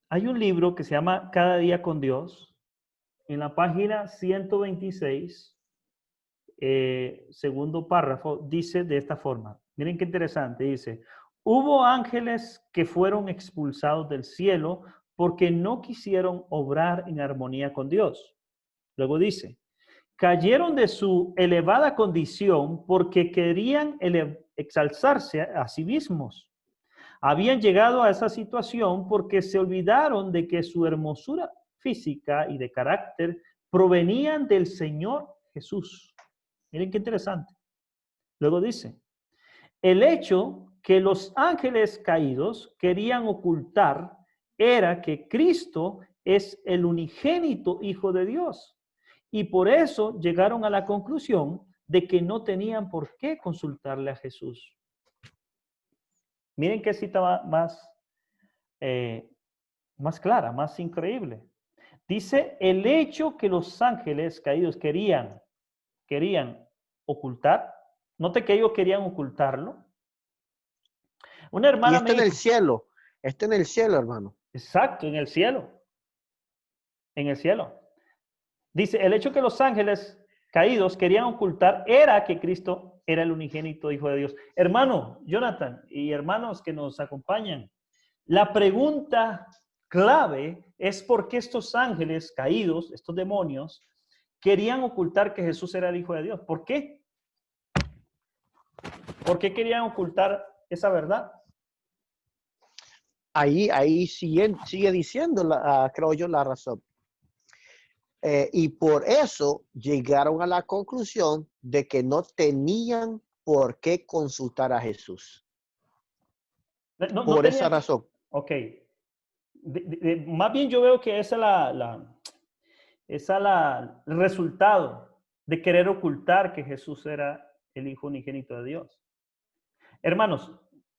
Hay un libro que se llama Cada día con Dios. En la página 126, segundo párrafo, dice de esta forma. Miren qué interesante. Dice, hubo ángeles que fueron expulsados del cielo porque no quisieron obrar en armonía con Dios. Luego dice, cayeron de su elevada condición porque querían exalzarse a sí mismos. Habían llegado a esa situación porque se olvidaron de que su hermosura física y de carácter provenían del Señor Jesús. Miren qué interesante. Luego dice, el hecho que los ángeles caídos querían ocultar era que Cristo es el unigénito Hijo de Dios. Y por eso llegaron a la conclusión de que no tenían por qué consultarle a Jesús. Miren qué cita más clara, más increíble. Dice, el hecho que los ángeles caídos querían ocultar. Note que ellos querían ocultarlo. Una hermana está en el cielo. Está en el cielo, hermano. Exacto, en el cielo. En el cielo. Dice, el hecho que los ángeles caídos querían ocultar era que Cristo era el unigénito Hijo de Dios. Hermano Jonathan y hermanos que nos acompañan, la pregunta clave es por qué estos ángeles caídos, estos demonios, querían ocultar que Jesús era el Hijo de Dios. ¿Por qué? ¿Por qué querían ocultar esa verdad? Ahí sigue diciendo, creo yo, la razón. Y por eso llegaron a la conclusión de que no tenían por qué consultar a Jesús. Por esa razón. Ok. Más bien yo veo que esa es el resultado de querer ocultar que Jesús era el Hijo unigénito de Dios. Hermanos,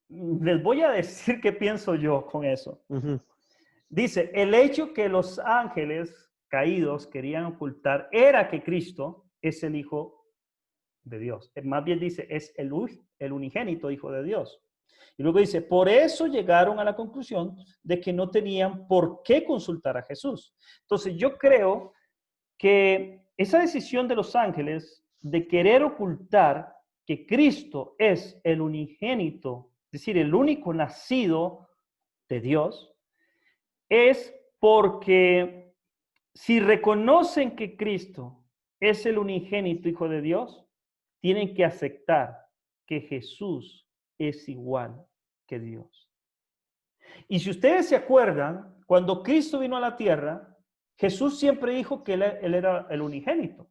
les voy a decir qué pienso yo con eso. Uh-huh. Dice, el hecho que los ángeles caídos querían ocultar era que Cristo es el Hijo de Dios. Más bien dice, es el unigénito Hijo de Dios. Y luego dice, por eso llegaron a la conclusión de que no tenían por qué consultar a Jesús. Entonces yo creo que esa decisión de los ángeles de querer ocultar que Cristo es el unigénito, es decir, el único nacido de Dios, es porque si reconocen que Cristo es el unigénito Hijo de Dios, tienen que aceptar que Jesús es igual que Dios. Y si ustedes se acuerdan, cuando Cristo vino a la tierra, Jesús siempre dijo que él era el unigénito.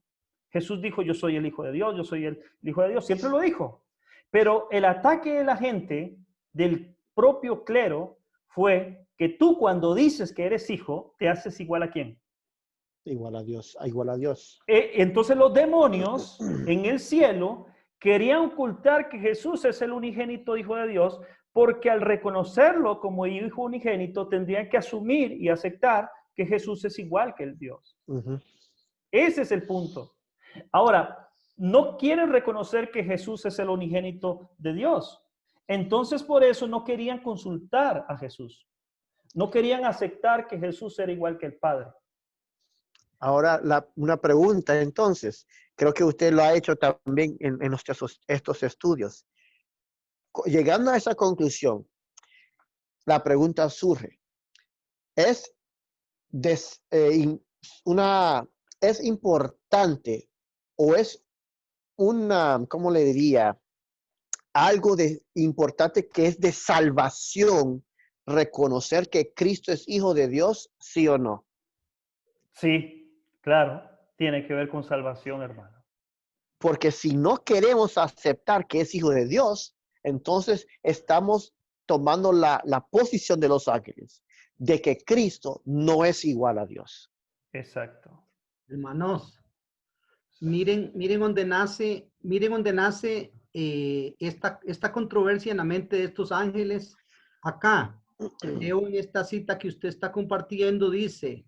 Jesús dijo, yo soy el Hijo de Dios, yo soy el Hijo de Dios. Siempre lo dijo. Pero el ataque de la gente, del propio clero, fue que tú cuando dices que eres hijo, te haces igual a quién. Igual a Dios, igual a Dios. Entonces los demonios en el cielo querían ocultar que Jesús es el unigénito Hijo de Dios, porque al reconocerlo como Hijo unigénito, tendrían que asumir y aceptar que Jesús es igual que el Dios. Ese es el punto. Ahora, no quieren reconocer que Jesús es el unigénito de Dios. Entonces, por eso no querían consultar a Jesús. No querían aceptar que Jesús era igual que el Padre. Ahora, una pregunta entonces. Creo que usted lo ha hecho también en estos estudios. Llegando a esa conclusión, la pregunta surge. ¿Es importante o es ¿cómo le diría? Algo importante que es de salvación reconocer que Cristo es Hijo de Dios, ¿sí o no? Sí, claro, tiene que ver con salvación, hermano. Porque si no queremos aceptar que es Hijo de Dios, entonces estamos tomando la posición de los ángeles, de que Cristo no es igual a Dios. Exacto. Hermanos, miren dónde nace esta controversia en la mente de estos ángeles. Acá, leo en esta cita que usted está compartiendo, dice,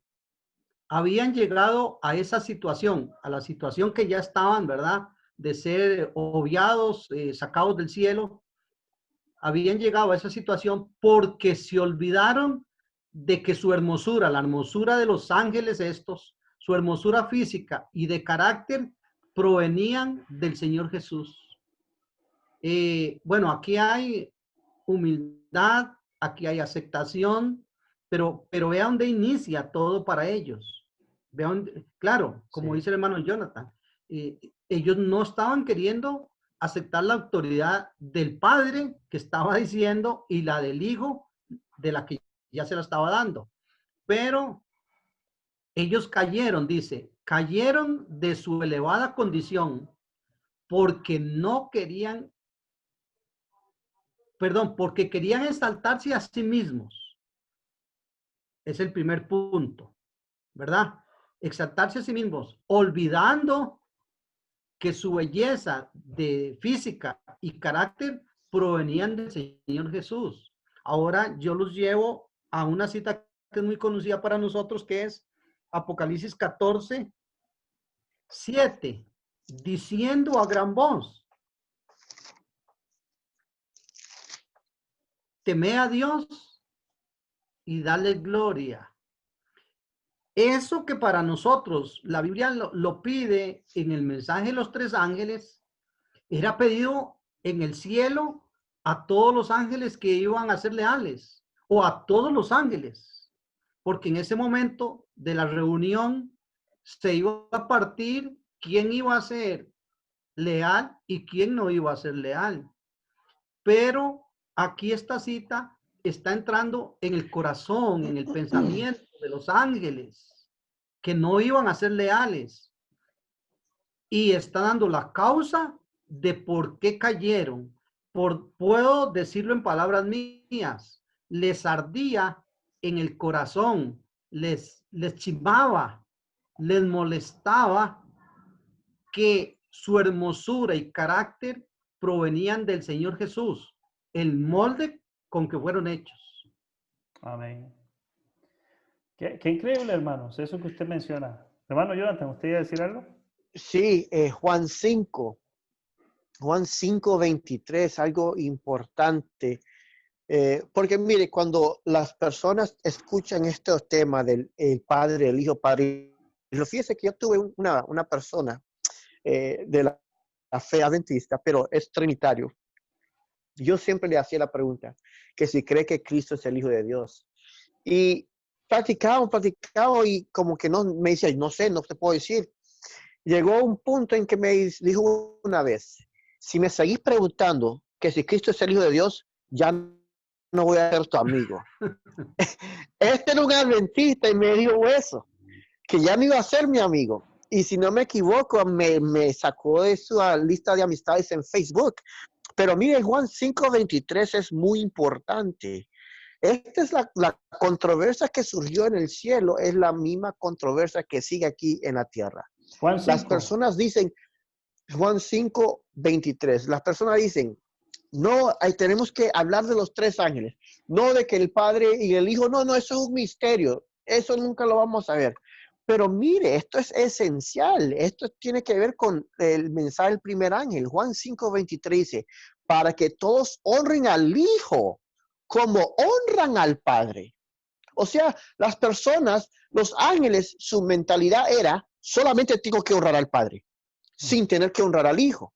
habían llegado a esa situación, a la situación que ya estaban, ¿verdad? De ser obviados, sacados del cielo. Habían llegado a esa situación porque se olvidaron de que su hermosura, la hermosura de los ángeles estos, su hermosura física y de carácter provenían del Señor Jesús. Bueno, aquí hay humildad, aquí hay aceptación, pero vea dónde inicia todo para ellos. Vean, claro, como dice el hermano Jonathan, ellos no estaban queriendo aceptar la autoridad del Padre que estaba diciendo y la del Hijo de la que ya se la estaba dando. Pero ellos cayeron, dice, cayeron de su elevada condición porque no querían, porque querían exaltarse a sí mismos. Es el primer punto, ¿verdad? Exaltarse a sí mismos, olvidando que su belleza de física y carácter provenían del Señor Jesús. Ahora yo los llevo a una cita que es muy conocida para nosotros, que es Apocalipsis 14, 7, diciendo a gran voz, temed a Dios y dale gloria. Eso que para nosotros la Biblia lo pide en el mensaje de los tres ángeles, era pedido en el cielo a todos los ángeles que iban a ser leales, o a todos los ángeles, porque en ese momento de la reunión se iba a partir quién iba a ser leal y quién no iba a ser leal. Pero aquí esta cita está entrando en el corazón, en el pensamiento de los ángeles que no iban a ser leales, y está dando la causa de por qué cayeron. Puedo decirlo en palabras mías, les ardía en el corazón, les chimaba, les molestaba que su hermosura y carácter provenían del Señor Jesús, el molde con que fueron hechos. Amén. Qué increíble, hermanos, eso que usted menciona. Hermano Jonathan, ¿usted iba a decir algo? Sí, Juan 5:23, algo importante. Porque mire, cuando las personas escuchan estos temas del el Padre, el Hijo, Padre, fíjese que yo tuve una persona de la fe adventista, pero es trinitario. Yo siempre le hacía la pregunta, que si cree que Cristo es el Hijo de Dios. Y platicamos y como que no, me decía, no sé, no te puedo decir. Llegó un punto en que me dijo una vez, si me seguís preguntando que si Cristo es el Hijo de Dios, ya no voy a ser tu amigo. Este era un adventista y me dijo eso. que ya no iba a ser mi amigo. Y si no me equivoco, me sacó de su lista de amistades en Facebook. Pero mire, Juan 5:23 es muy importante. Esta es la controversia que surgió en el cielo, es la misma controversia que sigue aquí en la tierra. Juan Las 5. personas dicen, Juan 5:23, las personas dicen, no, tenemos que hablar de los tres ángeles, no de que el Padre y el Hijo, no, eso es un misterio, eso nunca lo vamos a ver. Pero mire, esto es esencial, esto tiene que ver con el mensaje del primer ángel. Juan 5:23 dice, para que todos honren al Hijo como honran al Padre. O sea, las personas, los ángeles, su mentalidad era, solamente tengo que honrar al Padre, sin tener que honrar al Hijo.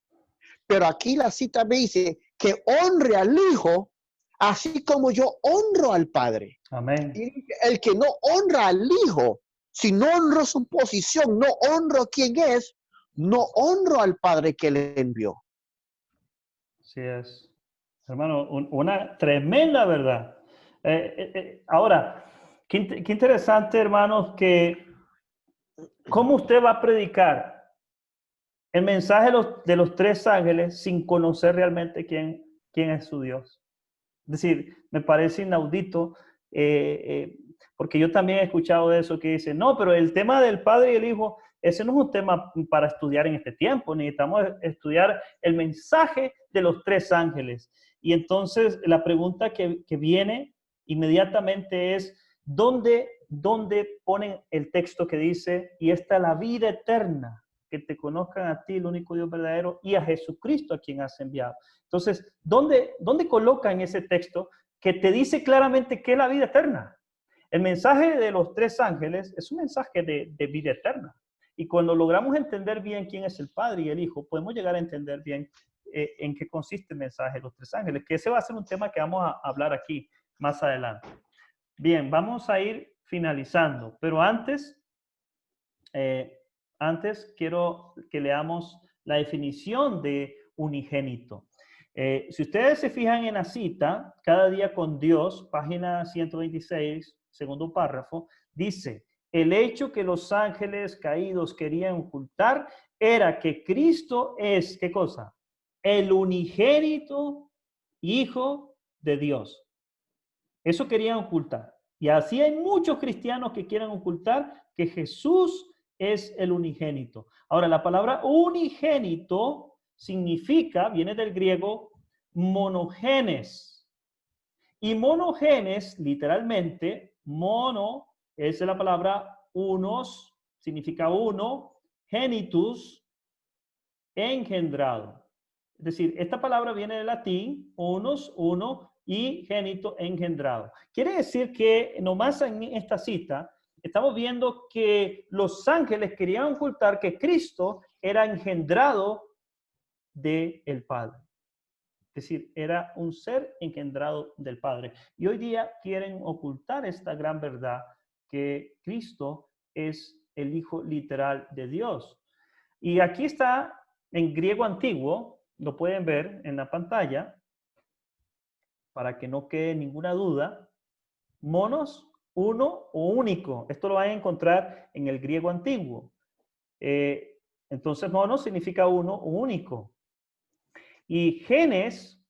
Pero aquí la cita me dice que honre al Hijo, así como yo honro al Padre. Amén. Y el que no honra al Hijo, si no honro su posición, no honro quién es, no honro al Padre que le envió. Así es. Hermano, una tremenda verdad. Ahora, qué interesante, hermanos, que cómo usted va a predicar el mensaje de los tres ángeles sin conocer realmente quién es su Dios. Es decir, me parece inaudito, porque yo también he escuchado eso que dice, no, pero el tema del Padre y el Hijo, ese no es un tema para estudiar en este tiempo, necesitamos estudiar el mensaje de los tres ángeles. Y entonces la pregunta que viene inmediatamente es, ¿dónde ponen el texto que dice, y esta es la vida eterna, que te conozcan a ti, el único Dios verdadero, y a Jesucristo a quien has enviado? Entonces, ¿dónde coloca en ese texto que te dice claramente qué es la vida eterna? El mensaje de los tres ángeles es un mensaje de vida eterna. Y cuando logramos entender bien quién es el Padre y el Hijo, podemos llegar a entender bien en qué consiste el mensaje de los tres ángeles, que ese va a ser un tema que vamos a hablar aquí más adelante. Bien, vamos a ir finalizando, pero antes quiero que leamos la definición de unigénito. Si ustedes se fijan en la cita, Cada día con Dios, página 126, segundo párrafo, dice, el hecho que los ángeles caídos querían ocultar era que Cristo es, ¿qué cosa? El unigénito Hijo de Dios. Eso querían ocultar. Y así hay muchos cristianos que quieren ocultar que Jesús es el unigénito. Ahora, la palabra unigénito significa, viene del griego monogenes. Y monogenes, literalmente, mono es la palabra unos, significa uno, genitus, engendrado. Es decir, esta palabra viene del latín, unos, uno, y génito, engendrado. Quiere decir que nomás en esta cita estamos viendo que los ángeles querían ocultar que Cristo era engendrado del Padre. Es decir, era un ser engendrado del Padre. Y hoy día quieren ocultar esta gran verdad que Cristo es el Hijo literal de Dios. Y aquí está en griego antiguo, lo pueden ver en la pantalla, para que no quede ninguna duda, monos, uno o único. Esto lo van a encontrar en el griego antiguo. Entonces, monos significa uno o único. Y genes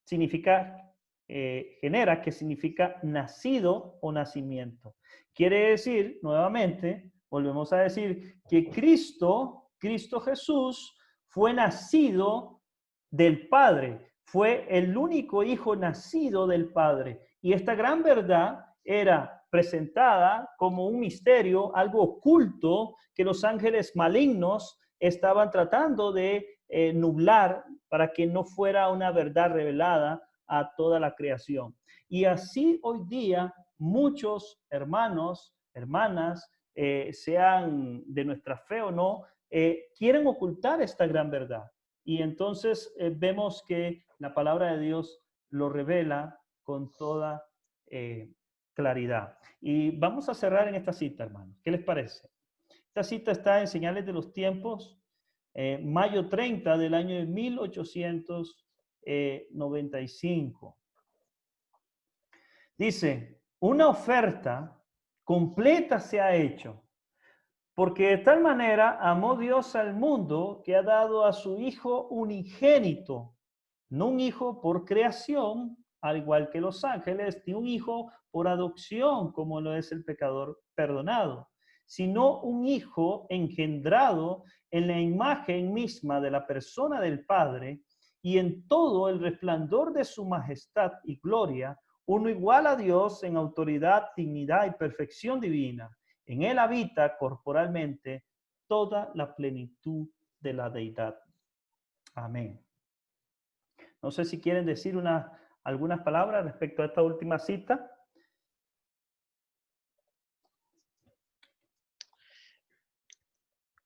significa, genera, que significa nacido o nacimiento. Quiere decir, nuevamente, volvemos a decir, que Cristo Jesús, fue nacido del Padre. Fue el único hijo nacido del Padre. Y esta gran verdad era presentada como un misterio, algo oculto que los ángeles malignos estaban tratando de nublar para que no fuera una verdad revelada a toda la creación. Y así hoy día muchos hermanos, hermanas, sean de nuestra fe o no, quieren ocultar esta gran verdad. Y entonces vemos que la palabra de Dios lo revela con toda claridad. Y vamos a cerrar en esta cita, hermanos. ¿Qué les parece? Esta cita está en Señales de los Tiempos, mayo 30 del año de 1895. Dice, una oferta completa se ha hecho. Porque de tal manera amó Dios al mundo que ha dado a su Hijo unigénito, no un hijo por creación, al igual que los ángeles, ni un hijo por adopción, como lo es el pecador perdonado, sino un hijo engendrado en la imagen misma de la persona del Padre, y en todo el resplandor de su majestad y gloria, uno igual a Dios en autoridad, dignidad y perfección divina. En él habita corporalmente toda la plenitud de la deidad. Amén. No sé si quieren decir algunas palabras respecto a esta última cita.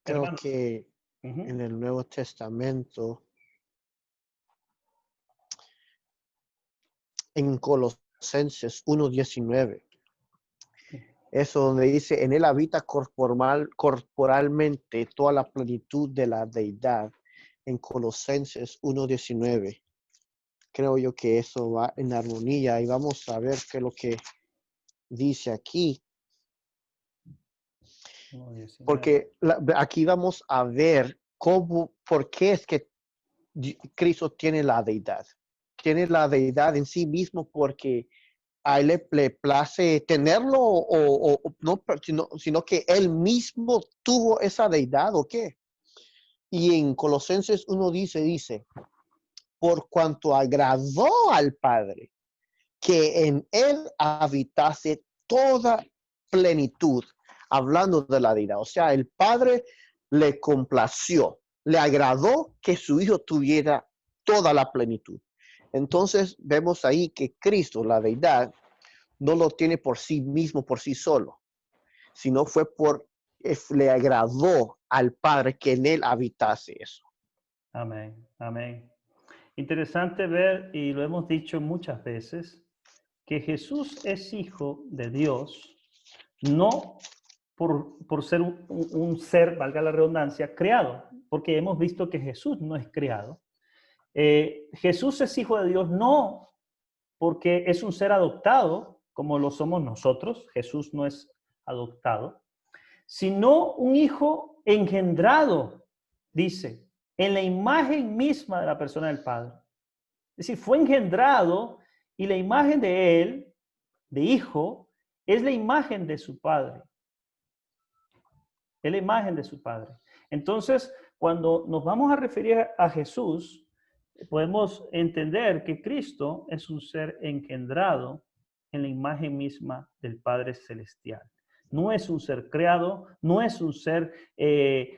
Creo Hermanos. que en el Nuevo Testamento, en Colosenses 1:19, eso donde dice, en él habita corporalmente toda la plenitud de la deidad. En Colosenses 1:19. Creo yo que eso va en armonía y vamos a ver qué es lo que dice aquí. Porque aquí vamos a ver por qué es que Cristo tiene la deidad. Tiene la deidad en sí mismo porque a él le place tenerlo o no, sino que él mismo tuvo esa deidad o qué. Y en Colosenses 1 dice, por cuanto agradó al Padre que en él habitase toda plenitud, hablando de la deidad. O sea, el Padre le complació, le agradó que su Hijo tuviera toda la plenitud. Entonces vemos ahí que Cristo, la deidad, no lo tiene por sí mismo, por sí solo, sino le agradó al Padre que en él habitase eso. Amén, amén. Interesante ver, y lo hemos dicho muchas veces, que Jesús es hijo de Dios, no por ser un ser, valga la redundancia, creado, porque hemos visto que Jesús no es creado. Jesús es hijo de Dios no porque es un ser adoptado, como lo somos nosotros. Jesús no es adoptado, sino un hijo engendrado, dice, en la imagen misma de la persona del Padre. Es decir, fue engendrado y la imagen de él, de hijo, es la imagen de su Padre. Es la imagen de su Padre. Entonces, cuando nos vamos a referir a Jesús, podemos entender que Cristo es un ser engendrado en la imagen misma del Padre Celestial. No es un ser creado, no es un ser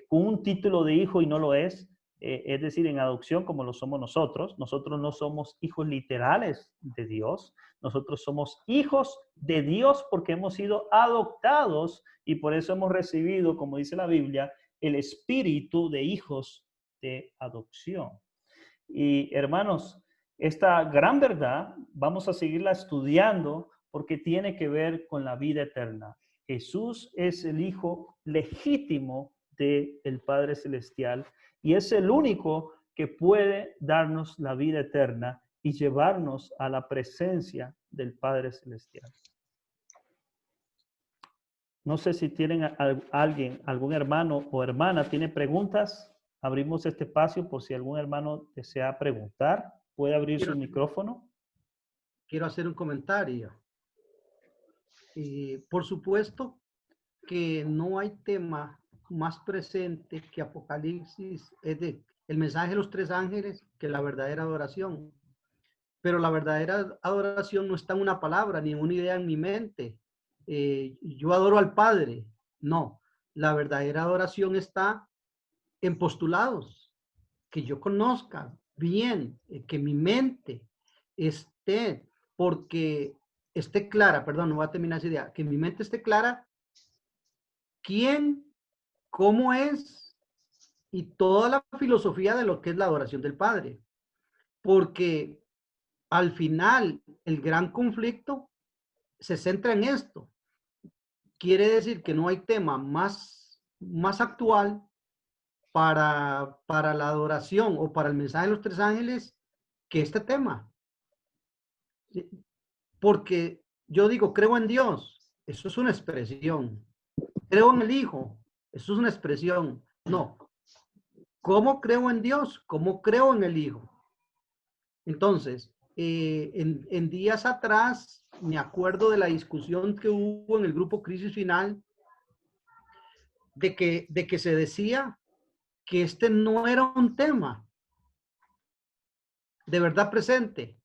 con un título de hijo y no lo es decir, en adopción como lo somos nosotros. Nosotros no somos hijos literales de Dios, nosotros somos hijos de Dios porque hemos sido adoptados y por eso hemos recibido, como dice la Biblia, el espíritu de hijos de adopción. Y hermanos, esta gran verdad vamos a seguirla estudiando porque tiene que ver con la vida eterna. Jesús es el Hijo legítimo del Padre Celestial y es el único que puede darnos la vida eterna y llevarnos a la presencia del Padre Celestial. No sé si tienen alguien, algún hermano o hermana, tiene preguntas. Abrimos este espacio por si algún hermano desea preguntar. Puede abrir su micrófono. Quiero hacer un comentario. Por supuesto que no hay tema más presente que Apocalipsis, es el mensaje de los tres ángeles, que la verdadera adoración. Pero la verdadera adoración no está en una palabra ni en una idea en mi mente. Yo adoro al Padre. No, la verdadera adoración está en postulados, que yo conozca bien, que mi mente esté, porque esté clara, perdón, no voy a terminar esa idea, que mi mente esté clara quién, cómo es y toda la filosofía de lo que es la adoración del Padre. Porque al final el gran conflicto se centra en esto. Quiere decir que no hay tema más actual para la adoración o para el mensaje de los tres ángeles que este tema. Porque yo digo, creo en Dios, eso es una expresión. Creo en el Hijo, Eso es una expresión. No. ¿Cómo creo en Dios? ¿Cómo creo en el Hijo? Entonces, en días atrás, me acuerdo de la discusión que hubo en el grupo Crisis Final, de que se decía que este no era un tema de verdad presente.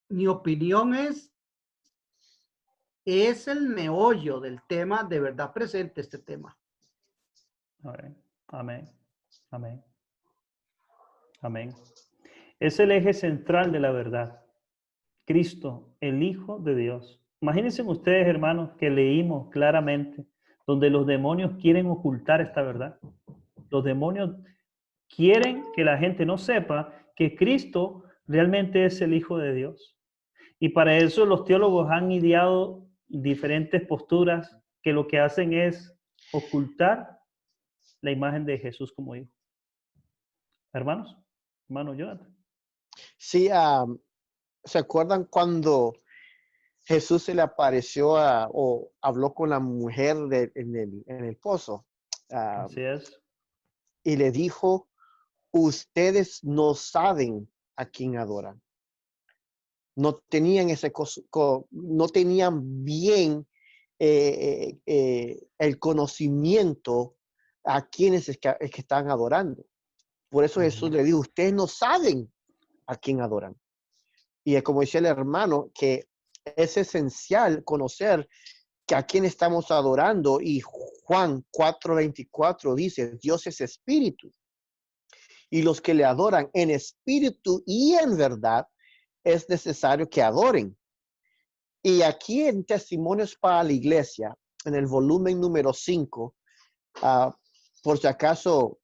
Mi opinión es el meollo del tema de verdad presente, este tema. Amén. Amén. Amén. Amén. Es el eje central de la verdad. Cristo, el Hijo de Dios. Imagínense ustedes, hermanos, que leímos claramente donde los demonios quieren ocultar esta verdad. Los demonios quieren que la gente no sepa que Cristo realmente es el Hijo de Dios. Y para eso los teólogos han ideado diferentes posturas que lo que hacen es ocultar la imagen de Jesús como Hijo. Hermanos, hermano Jonathan. Sí, ¿se acuerdan cuando Jesús se le apareció o habló con la mujer en el pozo? Así es. Y le dijo, ustedes no saben a quién adoran. No tenían no tenían bien el conocimiento a quienes es que están adorando. Por eso Jesús le dijo, ustedes no saben a quién adoran. Y como decía el hermano, que es esencial conocer que a quién estamos adorando. Y Juan 4:24 dice, Dios es espíritu. Y los que le adoran en espíritu y en verdad, es necesario que adoren. Y aquí en Testimonios para la Iglesia, en el volumen número 5, por si acaso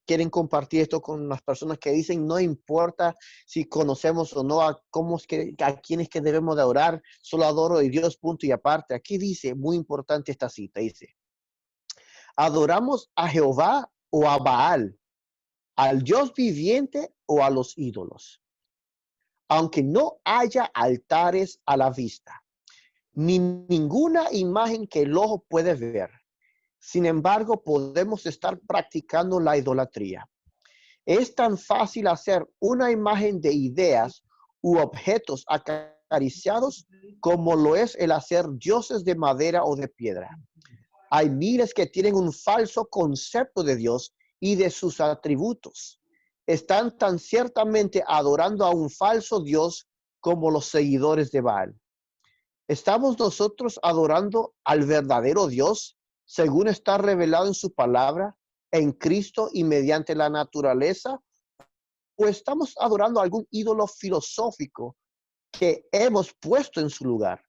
quieren compartir esto con las personas que dicen, no importa si conocemos o no a quién es que debemos de adorar, solo adoro a Dios, punto y aparte. Aquí dice, muy importante esta cita, dice, ¿adoramos a Jehová o a Baal, al Dios viviente o a los ídolos? Aunque no haya altares a la vista, ni ninguna imagen que el ojo puede ver. Sin embargo, podemos estar practicando la idolatría. Es tan fácil hacer una imagen de ideas u objetos acariciados como lo es el hacer dioses de madera o de piedra. Hay miles que tienen un falso concepto de Dios y de sus atributos. Están tan ciertamente adorando a un falso Dios como los seguidores de Baal. ¿Estamos nosotros adorando al verdadero Dios, según está revelado en su palabra, en Cristo y mediante la naturaleza? ¿O estamos adorando a algún ídolo filosófico que hemos puesto en su lugar?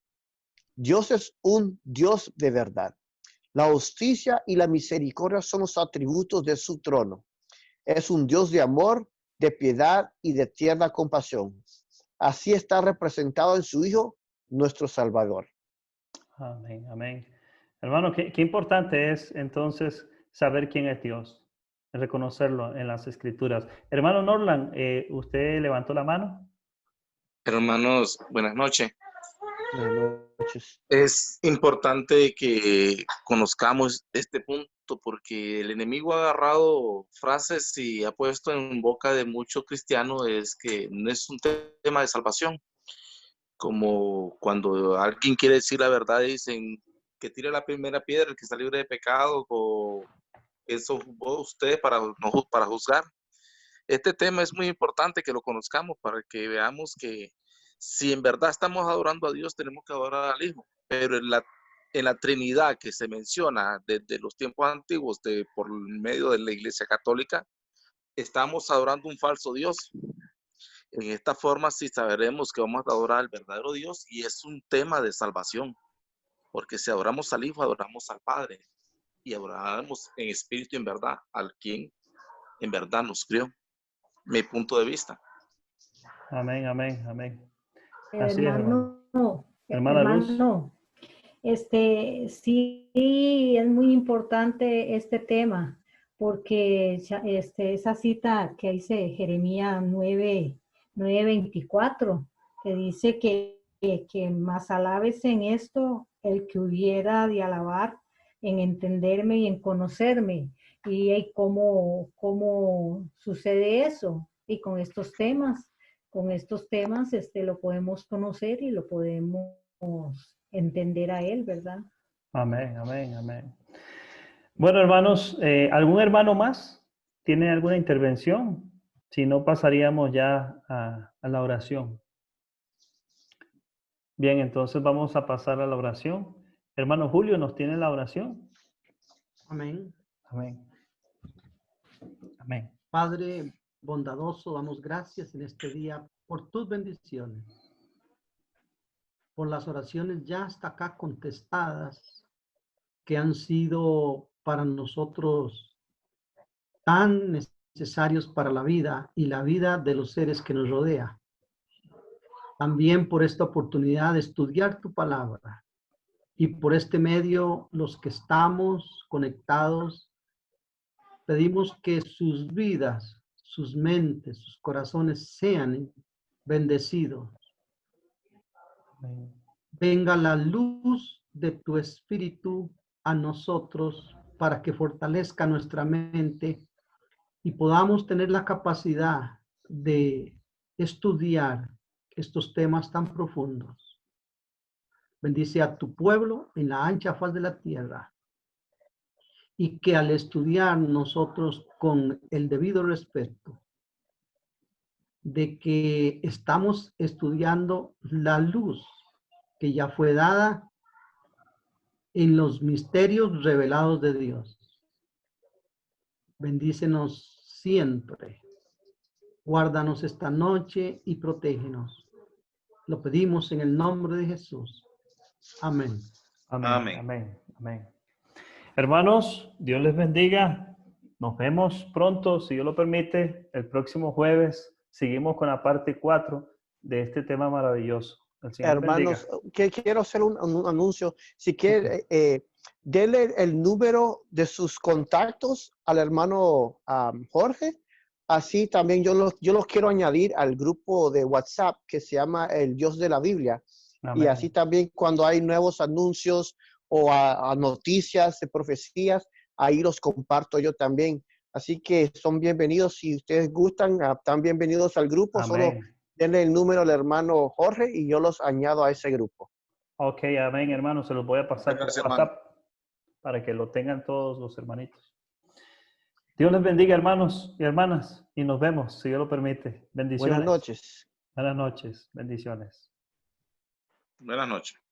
Dios es un Dios de verdad. La justicia y la misericordia son los atributos de su trono. Es un Dios de amor, de piedad y de tierna compasión. Así está representado en su Hijo, nuestro Salvador. Amén, amén. Hermano, qué importante es entonces saber quién es Dios, reconocerlo en las Escrituras. Hermano Norland, ¿usted levantó la mano? Hermanos, buenas noches. Buenas noches. Es importante que conozcamos este punto porque el enemigo ha agarrado frases y ha puesto en boca de muchos cristianos es que no es un tema de salvación. Como cuando alguien quiere decir la verdad, dicen que tire la primera piedra, el que está libre de pecado, o eso usted para juzgar. Este tema es muy importante que lo conozcamos para que veamos que si en verdad estamos adorando a Dios, tenemos que adorar al Hijo. Pero en la Trinidad que se menciona desde los tiempos antiguos por medio de la Iglesia Católica, estamos adorando un falso Dios. En esta forma sí sabremos que vamos a adorar al verdadero Dios y es un tema de salvación. Porque si adoramos al Hijo, adoramos al Padre y adoramos en espíritu y en verdad al quien en verdad nos crió. Mi punto de vista. Amén, amén, amén. Así es, hermano. Hermano, Luz. Sí, es muy importante este tema, porque esa cita que dice Jeremías 9:24, que dice que más alabes en esto el que hubiera de alabar, en entenderme y en conocerme. Y cómo sucede eso. Y con estos temas lo podemos conocer y lo podemos entender a Él, ¿verdad? Amén, amén, amén. Bueno, hermanos, ¿algún hermano más tiene alguna intervención? Si no, pasaríamos ya a la oración. Bien, entonces vamos a pasar a la oración. Hermano Julio, ¿nos tiene la oración? Amén. Amén. Amén. Padre bondadoso, damos gracias en este día por tus bendiciones, por las oraciones ya hasta acá contestadas, que han sido para nosotros tan necesarios para la vida y la vida de los seres que nos rodea. También por esta oportunidad de estudiar tu palabra y por este medio los que estamos conectados, pedimos que sus vidas, sus mentes, sus corazones sean bendecidos. Amén. Venga la luz de tu espíritu a nosotros para que fortalezca nuestra mente y podamos tener la capacidad de estudiar estos temas tan profundos. Bendice a tu pueblo en la ancha faz de la tierra y que al estudiar nosotros con el debido respeto de que estamos estudiando la luz que ya fue dada en los misterios revelados de Dios. Bendícenos siempre. Guárdanos esta noche y protégenos. Lo pedimos en el nombre de Jesús. Amén. Amén. Amén. Amén. Amén. Hermanos, Dios les bendiga. Nos vemos pronto, si Dios lo permite, el próximo jueves. Seguimos con la parte 4 de este tema maravilloso. El Señor les bendiga. Hermanos, que quiero hacer un anuncio. Si quiere, denle el número de sus contactos al hermano Jorge. Así también yo los quiero añadir al grupo de WhatsApp que se llama El Dios de la Biblia. Amén. Y así también cuando hay nuevos anuncios o a noticias de profecías, ahí los comparto yo también. Así que son bienvenidos. Si ustedes gustan, están bienvenidos al grupo. Amén. Solo denle el número al hermano Jorge y yo los añado a ese grupo. Ok, amén, hermanos. Se los voy a pasar por Gracias, WhatsApp para que lo tengan todos los hermanitos. Dios les bendiga, hermanos y hermanas, y nos vemos, si Dios lo permite. Bendiciones. Buenas noches. Buenas noches. Bendiciones. Buenas noches.